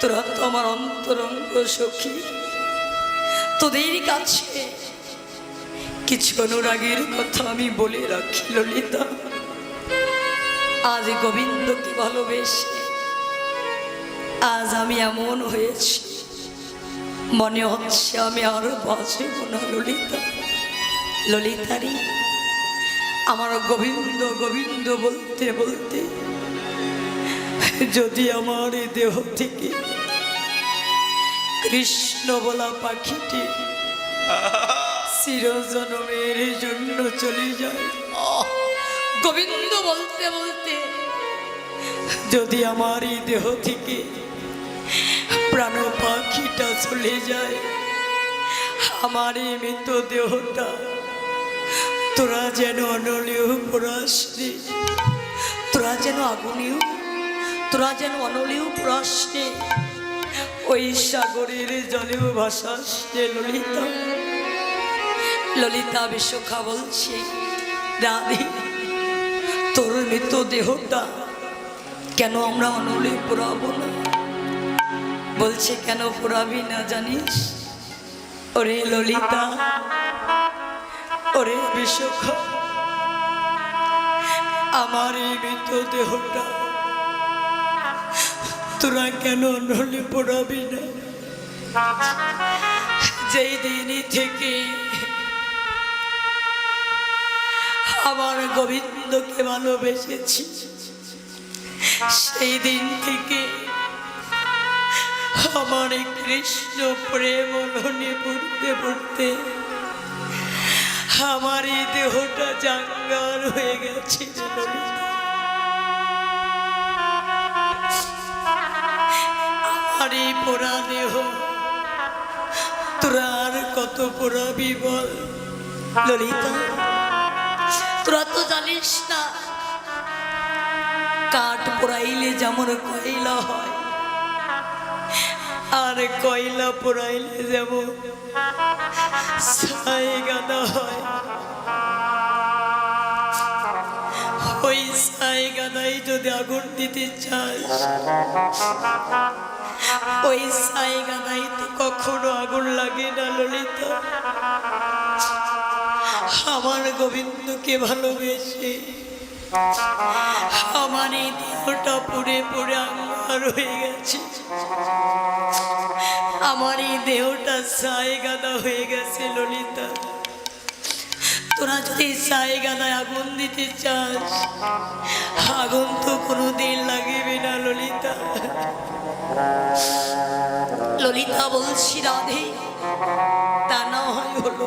তোরা তো আমার অন্তরঙ্গ সখী। তোদের কাছে কিছু অনুরাগের কথা আমি বলে রাখি ললিতা। আজ গোবিন্দকে ভালোবেসে আজ আমি এমন হয়েছি, মনে হচ্ছে আমি আর বাঁচব না ললিতা। ললিতারি, আমার গোবিন্দ গোবিন্দ বলতে বলতে যদি আমার এই দেহ থেকে কৃষ্ণ বলা পাখিটি চিরজন্মের জন্য চলে যায়, গোবিন্দ বলতে বলতে যদি আমার এই দেহ থেকে প্রাণ পাখিটা চলে যায়, আমার এই মৃত দেহটা তোরা যেন অনলীয় পরাশে, তোরা যেন আগুনীয়, তোরা যেন অনলীয় পরাশে ওই সাগরের জলেও ভাসাসে ললিতা। ললিতা বিশ্বখা বলছে, রাধে তোর মৃত দেহটা কেন আমরা অনলে পোড়াবো না? বলছে কেন পোড়াবি না জানিস? ওরে ললিতা, ওরে বিশ্বখা, আমার এই মৃত দেহটা তোরা কেন অনলে পোড়াবি না? যেই দিনই থেকে আমার গোবিন্দকে ভালোবেসেছি সেই দিন থেকে আমার এই কৃষ্ণ প্রেম মনে পড়তে পড়তে আমার এই দেহটা জাঙ্গার হয়ে গেছে। আমার এই পোড়া দেহ তোরা আর কত পোড়াবি বল ললিতা? তোরা তো জানিস না কাঠ পোড়াইলে যেমন কয়লা হয় আর কয়লা পোড়াইলে যেমন ছাই গাদা হয়, ওই ছাই গাদাই যদি আগুন দিতে চাস ওই ছাই গাদাই তো কখনো আগুন লাগে না ললিতা। আমার গোবিন্দকে ভালোবেসে আমার এই দেহটা পুড়ে পুড়ে আঙ্গার হয়ে গেছে, আমার এই দেহটা ছাই গাদা হয়ে গেছে ললিতা। তোরা যদি ছাই গাদায় আগুন দিতে চাস আগুন তো কোনোদিন লাগবে না ললিতা। ললিতা বলছি রাধে, তা না হয় হলো,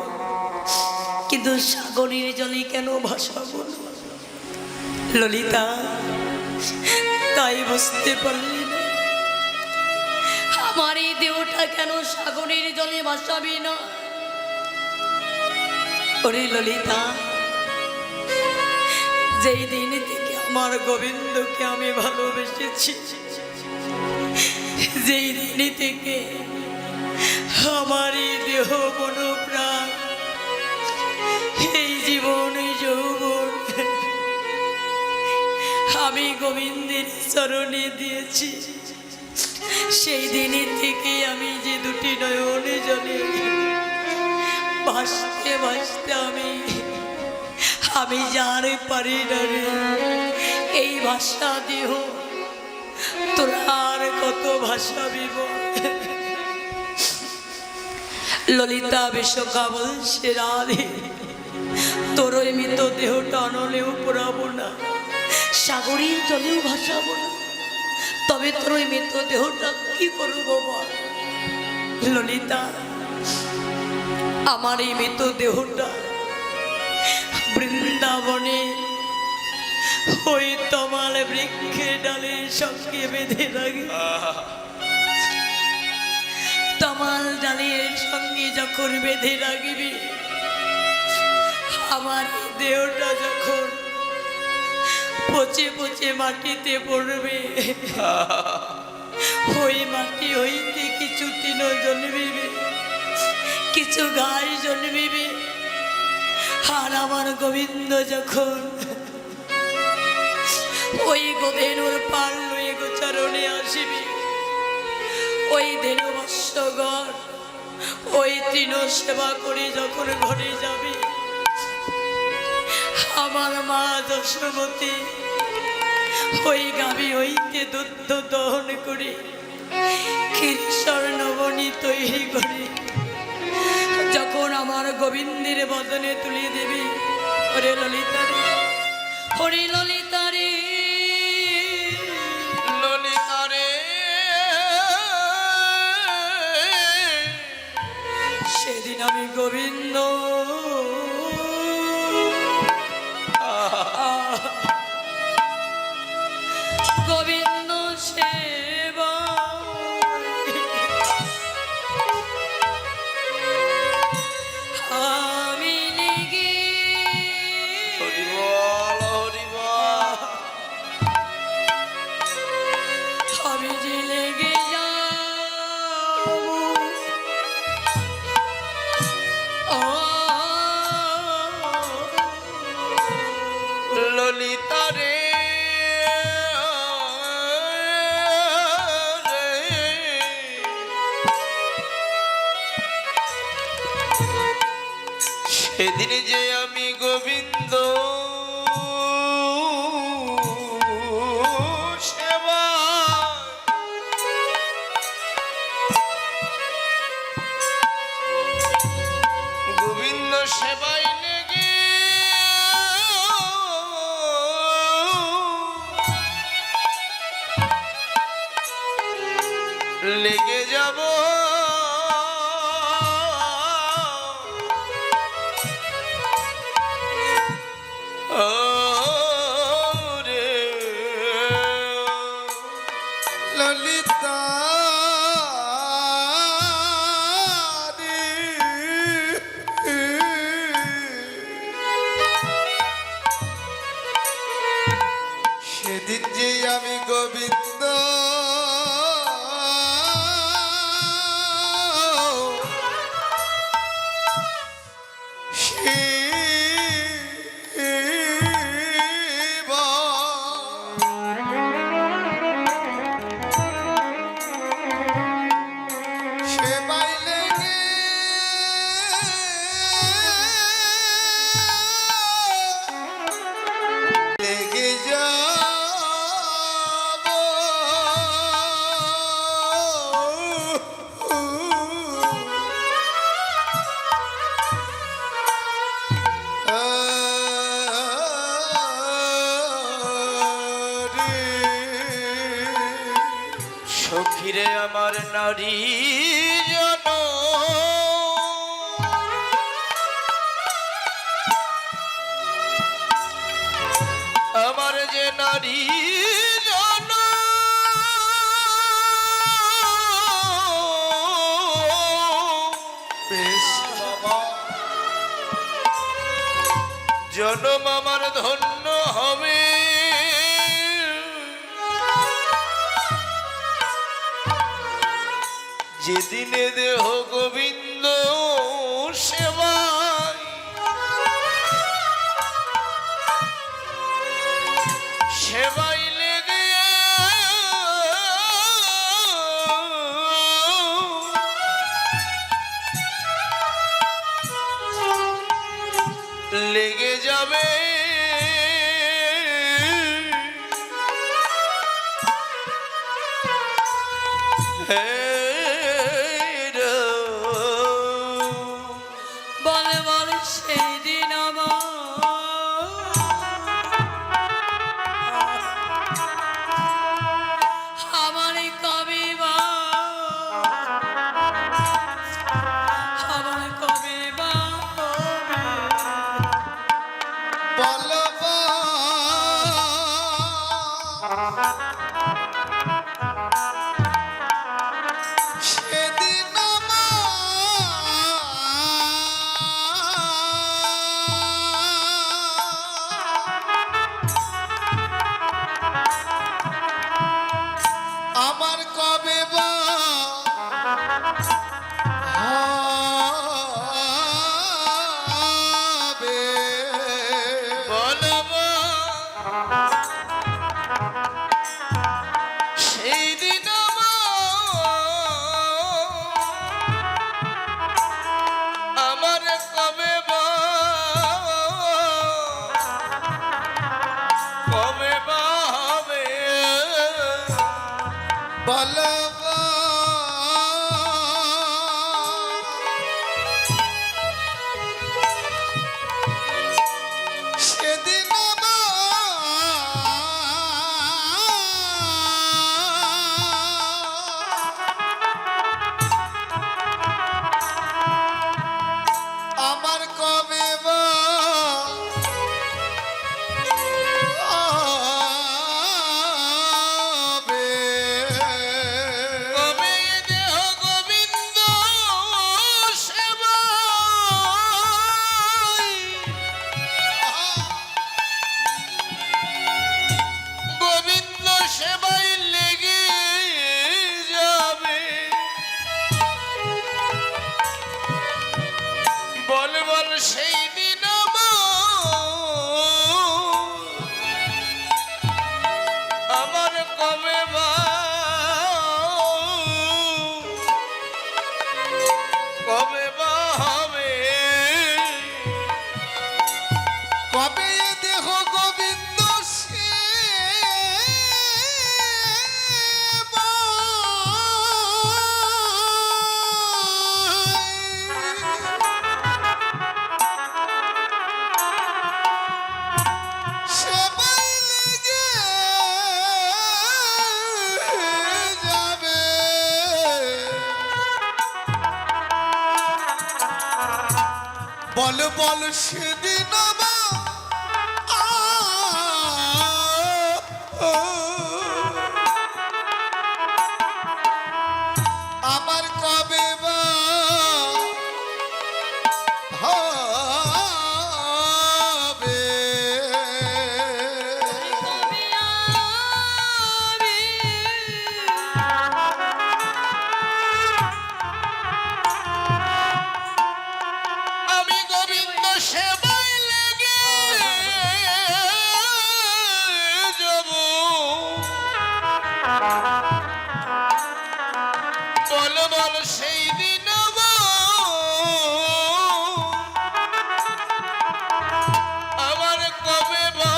কিন্তু সাগরের জলে কেন ভাসাবো না? ললিতা তাই বুঝতে পারলি না, আমার এই দেহটা কেন সাগরের জলে ভাসাবি না? ওরে ললিতা, যেই দিন থেকে আমার গোবিন্দকে আমি ভালোবেসেছি, যেই দিন থেকে আমার এই দেহ মন প্রাণ, এই জীবন এই যৌবন আমি গোবিন্দের চরণে দিয়েছি, সেই দিনই থেকে আমি যে দুটি নয়নে জলে ভাসতে ভাসতে আমি যার পারি না রে, এই ভাষা দেহ তোর আর কত ভাষাবি বল? ললিতা বিশ্বকা বলছে রাধে, তোর ওই মৃত দেহটা আনলেও পোড়াবো না, সাগরের জলেও ভাসাবো না, তবে তোর ওই মৃত দেহটা কি করবো বল? ললিতা, আমার এই মৃত দেহটা বৃন্দাবনে ওই তমাল বৃক্ষের ডালের সঙ্গে বেঁধে রাখি, তমাল ডালের সঙ্গে যখন বেঁধে রাখবি, আমার দেহটা যখন পচে পচে মাটিতে পড়বে, ওই মাটি হইতে কিছু তৃণ জন্মিবে, কিছু ঘাস জন্মিবে, আর আমার গোবিন্দ যখন ওই গোধেনুর পাল লয়ে গোচারণে আসিবি, ওই ধেনু বৎসগণ ওই তৃণ সেবা করে যখন ঘরে যাবে, আমার মা যশোমতী ওই গাভী হইতে দুধ দহন করে ক্ষীর স্বর্ণমণি তৈরি করে যখন আমার গোবিন্দের বদনে তুলে দেবে, ওরে ললিতা রে, ওরে ললিতা রে, ললিতা রে, সেদিন আমি গোবিন্দ গোবিন্দ সেবা আমি লেগে হরি বল, হরি বল। আমি যে লেগে যাবো, ললিতা রে, সেদিন যে আমি গোবিন্দ সেবা গোবিন্দ সেবাই লেগে যাব, রে ললিতা রে, সেদিন যে আমি গোবিন্দ সেবা সখীরে আমার নারী জন আমার যে নারী জন বেশ বাবা জনম আমার ধন্য হবে যেদিনে দেহ গোবিন্দ সেবায় সেবাই লেগে লেগে যাবে বলে বলে সেই দিন আমার কবে বা আমার কবে বা বলবা সেদিন আমার কবে বা হবে বলবো সেই দিন আমার কবে বা কবে বা হবে বলবা সেদিন আমার কবে বা হবে কবে দেহ গোবিন্দ সেবায় গোবিন্দ সেবাই লেগে যাবে বল বল সেই দিন আমার কবে বা কবে বা হবে কবে এ দেহ গোবিন্দ সেবাই লেগে যাবে বল বল সেদিন আমার কবে বা হবে কবে আমি আমি গোবিন্দ সেবাই লেগে যাব বল বল সেই দিন আমার কবে বা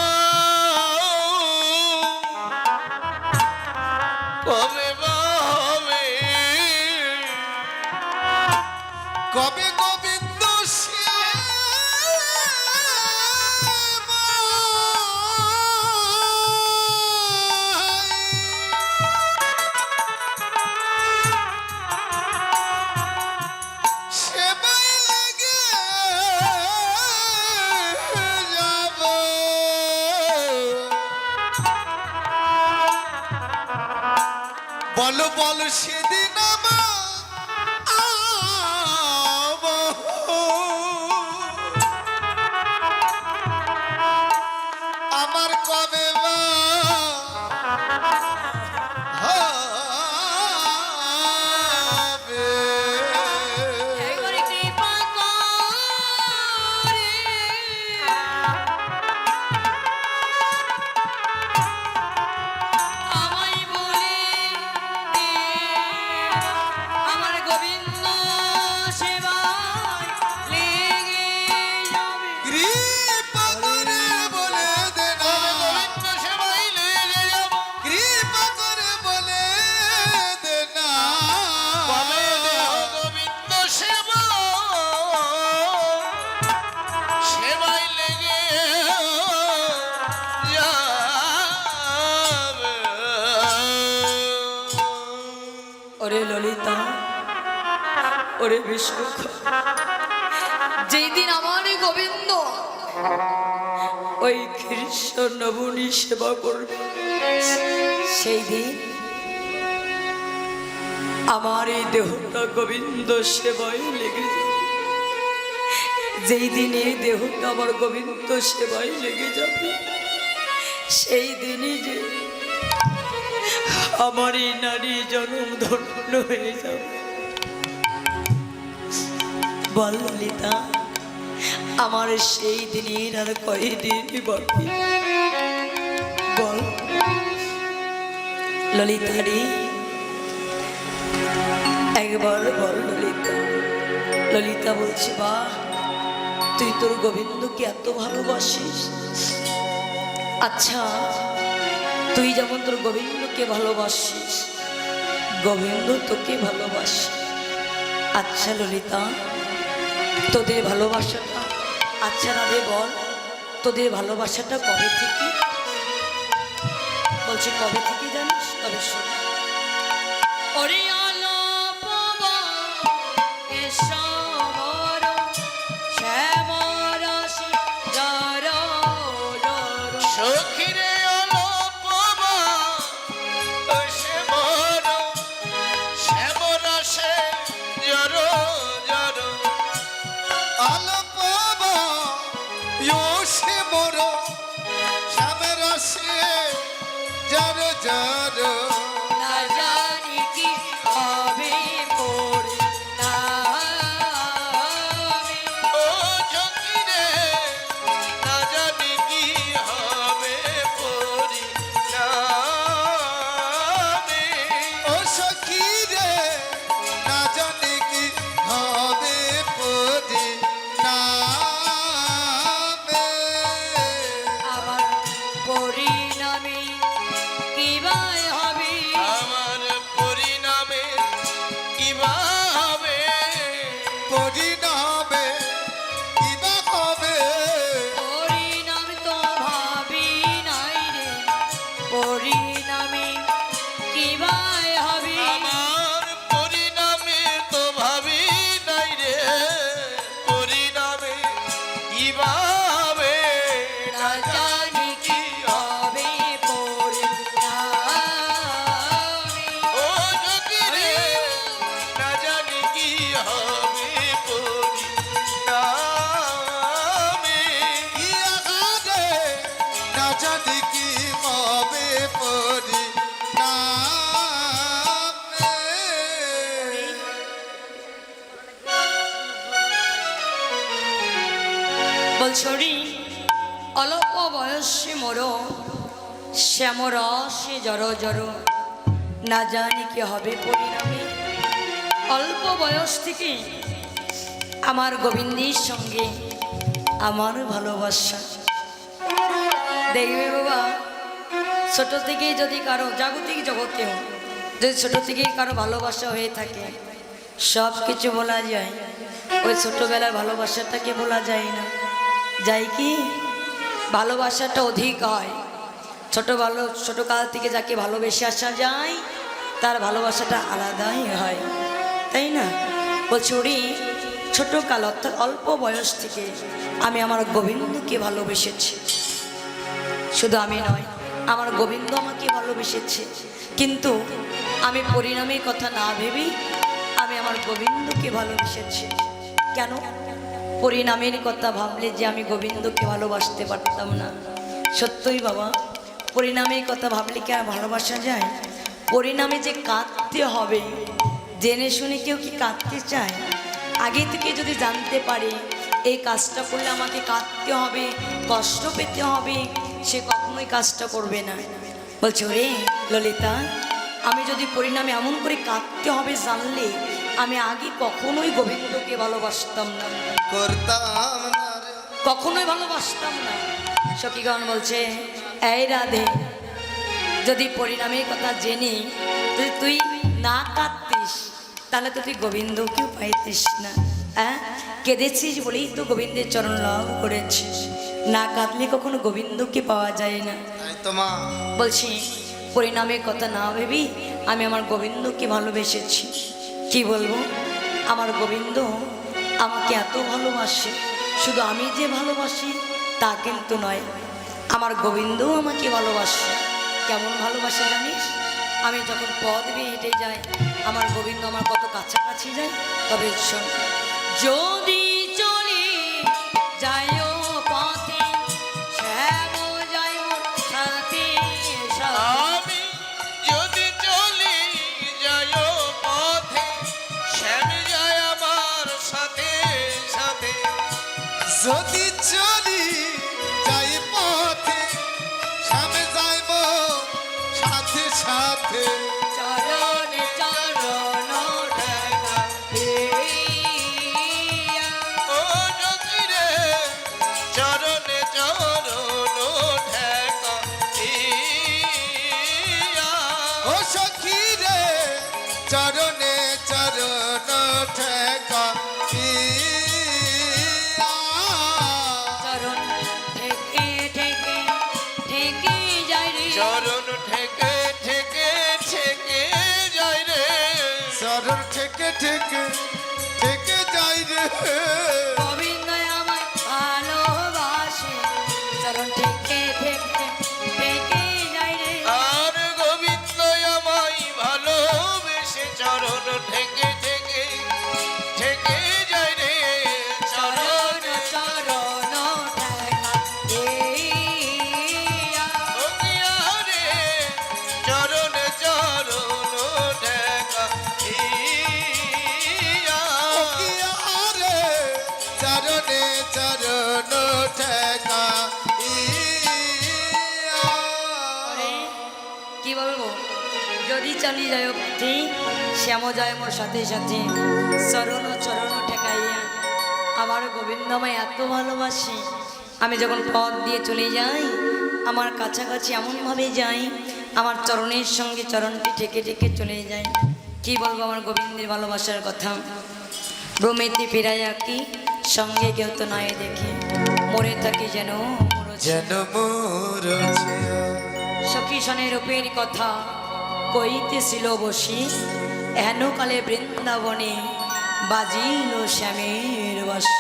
কবে বা হবে কবে গোবিন্দ বলো বলো সেদিন আমার কবে বা হবে? একবারে কৃপা করে আমায় বলে দে, আমার গোবিন্দ সেবায় লেগে যাবে। কৃপা করে বলে দে না, গোবিন্দ সেবায় লেগে যাব কৃপা করে বলে দে না। কবে দেহ গোবিন্দ সেবা সেবায় লেগে যাবে। ওরে ললিতা, ওরে বিষ্ণু, যেই দিন আমার গোবিন্দ ওই কৃষ্ণ নবনী সেবা করবে, সেই দিন আমার এই দেহটা গোবিন্দ সেবায় লেগে যাবে। যেই দিন এই দেহটা আমার গোবিন্দ সেবায় লেগে যাবে, সেই দিনই যে আমার এই নারী জন্ম ধন্য হয়ে যাবে। বল ললিতা, আমার সেই দিনের আর কয়দিন বাকি? বল ললিতা রে, একবার বল ললিতা। ললিতা বলছে, বা তুই তোর গোবিন্দকে এত ভালোবাসিস। আচ্ছা, তুই যেমন তোর গোবিন্দকে ভালোবাসিস, গোবিন্দ তোকে ভালোবাসে। আচ্ছা ললিতা, তোদের ভালোবাসাটা, আচ্ছা না রে বল, তোদের ভালোবাসাটা কবে থেকে? বলছি কবে থেকে জানিস? তবে শোন। ওরে আলাপ এসবর শ্যামরাশি জর জর। সখিরে অলপমা শ্যামর শ্যামরাসে জর জর আলপবা ইয়োশে মোর শ্যামরাশে জর জর। না জানি কি হবে পড়ে না ও সখিরে না জানি কি হবে পরিণামে। ও সখী রে, না জানি কি হবে পরিণামে। আমার পরিণামে কিবাই হবে, আমার পরিণামে কিবা হবে। পরিণামে কিবা হবে? পরিণাম তো ভাবি নাই রে, পরিণামে কিবাই হবে। আমার পরিণামে তো ভাবি নাই রে, পরিণামে কিবা হবে। না জানি কি হবে পরিণামে। ও সখিরে না জানি কি হবে পরিণামে। কি আঘাতে না জানি কি হবে পরিণামে। বলছরি অল্প বয়সে মোর শ্যামরসে জর জর, না জানি কি হবে পরিণামে। অল্প বয়স থেকে আমার গোবিন্দের সঙ্গে আমার ভালোবাসা। দেখবে বাবা, ছোট থেকেই যদি কারো জাগতিক জগতেও যদি ছোট থেকেই কারো ভালোবাসা হয়ে থাকে, সব কিছু বলা যায়, ওই ছোটবেলার ভালোবাসাটাকে বলা যায় না। যায় কি? ভালোবাসাটা অধিক হয়। ছোটকাল থেকে যাকে ভালোবেসে আসা যায়, তার ভালোবাসাটা আলাদাই হয়, তাই না? বলছি ওরে ছোটকাল অর্থাৎ অল্প বয়স থেকে আমি আমার গোবিন্দকে ভালোবেসেছি। শুধু আমি নয়, আমার গোবিন্দ আমাকে ভালোবেসেছে, কিন্তু আমি পরিণামের কথা না ভেবেই আমি আমার গোবিন্দকে ভালোবেসেছি। কেন? পরিণামের কথা ভাবলে যে আমি গোবিন্দকে ভালোবাসতে পারতাম না। সত্যই বাবা, পরিণামের কথা ভাবলে কি আর ভালোবাসা যায়? পরিণামে যে কাঁদতে হবে, জেনে শুনে কেউ কি কাঁদতে চায়? আগে থেকে যদি জানতে পারে এই কাজটা করলে আমাকে কাঁদতে হবে, কষ্ট পেতে হবে, সে কখনোই কাজটা করবে না। বলছে, ওরে ললিতা, আমি যদি পরিণামে এমন করে কাঁদতে হবে জানলে আমি আগে কখনোই গোবিন্দকে ভালোবাসতাম না, করতাম না রে। কখনোই ভালোবাসতাম না। সখীগণ বলছে, এই রাধে, যদি পরিণামের কথা জেনে যদি তুই না কাঁদতিস তাহলে তো তুই গোবিন্দকেও পাইতিস না। হ্যাঁ, কেঁদেছিস বলেই তো গোবিন্দের চরণ লাভ করেছিস। না কাঁদলে কখনো গোবিন্দকে পাওয়া যায় না। তাই তো মা। বলছি, পরিণামের কথা না ভেবেই আমি আমার গোবিন্দকে ভালোবেসেছি। কি বলবো, আমার গোবিন্দ আমাকে এত ভালোবাসে। শুধু আমি যে ভালোবাসি তা কিন্তু নয়, আমার গোবিন্দও আমাকে ভালোবাসে। কেমন ভালোবাসে জানিস? আমি যখন পথ দিয়ে হেঁটে যাই আমার গোবিন্দ আমার কত কাছাকাছি যায়। তবে শোন, যদি চলি যাইও পথে শ্যাম যায় মোর সাথে সাথে। আমি যদি চলি যায় পথে শ্যাম যায় আমার সাথে সাথে। যদি চলি যাই পথে সামনে যাইব সাথে সাথে। চরণে চরণ ঢাকা ও যদি রে চরণে চরণ ঠেকা ও সখী রে চরণে চরণ ঠেকা চরণ ঠেকে ঠেকে ঠেকে যায় রে। চরণ ঠেকে ঠেকে ঠেকে যায় রে। চরণ ঠেকে ঠেকে ঠেকে যাই রে। গোবিন্দ আমায় ভালোবাসে, চরণ ঠেকে ঠেকে ঠেকে যায় রে। আর গোবিন্দ আমায় ভালোবেসে চরণ ঠেকে ঠেকে ঠেকে যায় রে। চরণ চরণ চরণ ঠেকা ও কিয়া রে চরণ চরণ ঠেকা ও কি আরে চরণে চরণ ঠেকা আরে, কি বলবো, যদি চালি যায় পথে শ্যাম যায় মোর সাথে সাথে। চরণ চরণ ঠেকাইয়া আমার গোবিন্দ আমায় এত ভালোবাসে। আমি যখন পথ দিয়ে চলে যাই আমার কাছাকাছি এমনভাবে যাই আমার চরণের সঙ্গে চরণটি ঠেকে ঠেকে চলে যায়। কি বলবো আমার গোবিন্দের ভালোবাসার কথা। ভ্রমেতে ফিরাইয়া কি সঙ্গে কেউ তো নাই দেখে, মরে থাকি যেন মরছে। যেন মোর সখী সনে রূপের কথা কইতেছিল বসি, হেন কালে বৃন্দাবনে বাজিল শ্যামের বাঁশি।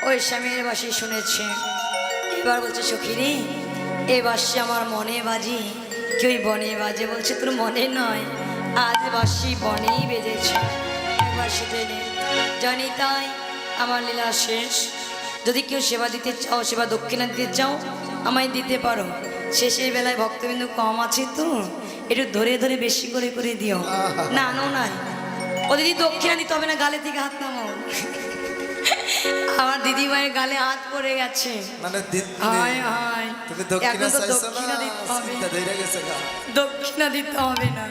ওই স্বামীর বাসি শুনেছে। এবার বলছে সখী রে, এ বাসি আমার মনে বাজি, কি ওই বনে বাজে? বলছে তোর মনে নয়, আজ বাসি বনেই বেজেছে। একবার সেটাই নেই জানি, তাই আমার লীলা শেষ। যদি কেউ সেবা দিতে চাও, সেবা দক্ষিণা দিতে চাও, আমায় দিতে পারো। শেষের বেলায় ভক্তবিন্দু কম আছে তো, একটু ধরে ধরে বেশি করে করে দিও। না নো নাই, ও দিদি দক্ষিণা দিতে হবে না, গালে থেকে হাত নামাও। আমার দিদি ভাইয়ের গালে হাত পড়ে গেছে। মানে হায় হায়, তুমি দক্ষিণা এখন তো চাইছো দক্ষিণা না, দিতে হবে, চিন্তা ধরে গেছে গা। দক্ষিণা দিতে হবে না,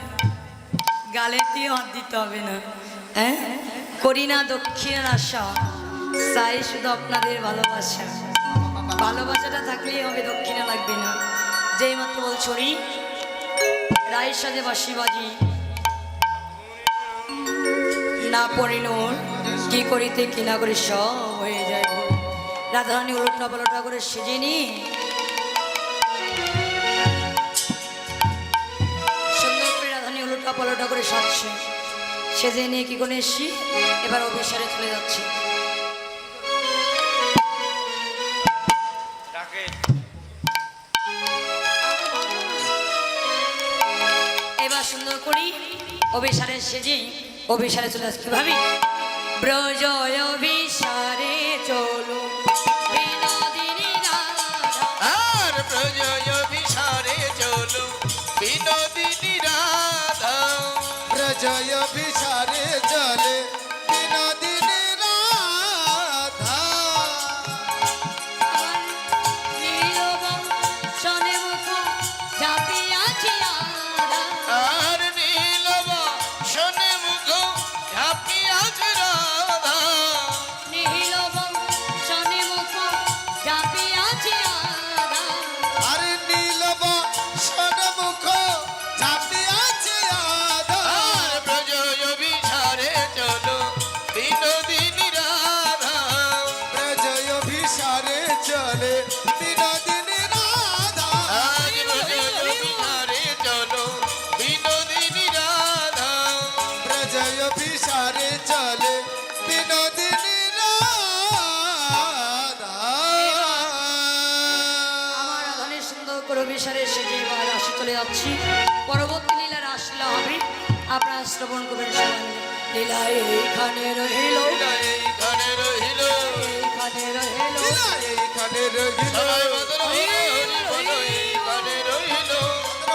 গালে দিয়ে হাত দিতে হবে না। হ্যাঁ, করি না দক্ষিণার আশা, চাই শুধু আপনাদের ভালোবাসা। ভালোবাসাটা থাকলেই হবে, দক্ষিণা লাগবে না। যেই মাত্র বলছো রি রায়ের সাথে বাঁশি বাজি, না পড়িল কি করিতে কি না করি সব হয়ে যায়। রাধারানী উলটা পালটা করে সেজে নি সুন্দর করে, রাধারানী উলটা পালটা করে সাজছে, সেজে নিয়ে কি করে এসছি, এবার অভিসারে চলে যাচ্ছে। এবার সুন্দর করি অভিসারে সেজে অভিসারে চলে আসছি। ভাবি ব্রজ অভিসারে চলো বিনোদিনী রাধা। আর প্রজয় অভিসারে চলো বিনোদিনী রাধা। প্রজয় বিসারে চলে বিনোদিনী রাধা। আমার নীলবংশনে মুখ ঝাঁপিয়াছি আধা। আর নীলব শোনে মুখ ঝাঁপিয়াছে রাধা। নীলবংশনে মুখ ঝাঁপিয়াছি আধা। আরে নীলব সনমুখ ঝাঁপিয়াছে আধা। আর প্রজয় অভিসারে চলো বিনোদিনী রাধা। প্রজয় বিসারে চলে বিনোদিনী রাধা। আজ প্রজয় অভিসারে চলো বিনোদিনী রাধা। প্রজয় বিসারে চলে বিনোদিনী রাধা। আমার রাধানের সুন্দর করে অভিসারে সেজে এবার রাশি চলে যাচ্ছি। পরবর্তী লীলা রাসলীলা হবে, আপনারা শ্রবণ করবেন সবাই মিলে। লীলা এইখানে রহিল, এইখানে রহিল এইখানে রহিল, লীলা এইখানে রহিল। সবাই বদন হরি হরি বল এইখানে রহিল।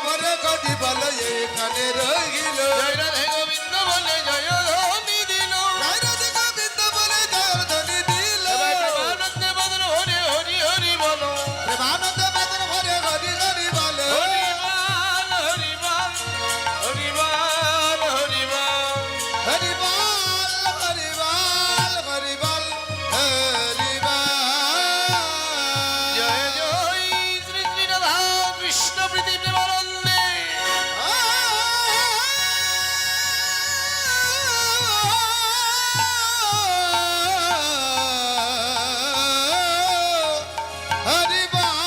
ভরে গদি বল এইখানে রহিল। জয় রাধে গোবিন্দ বলে জয় ধ্বনি দিল। জয় রাধে গোবিন্দ বলে জয় ধ্বনি দিল। সবাই প্রেমানন্দে বদন হরি হরি হরি বল। প্রেমানন্দ বাদন ভরে হরি হরি বল। হরি বল হরি বল হরি বল হরি বল। হরি বল হরি বল হরি বল হরি বল। জয় জয় শ্রী শ্রী রাধা কৃষ্ণ প্রীতি প্রেমানন্দে। হরি বল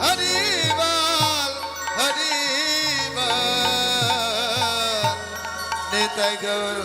হরি বল হরি বল। নিতাই গৌর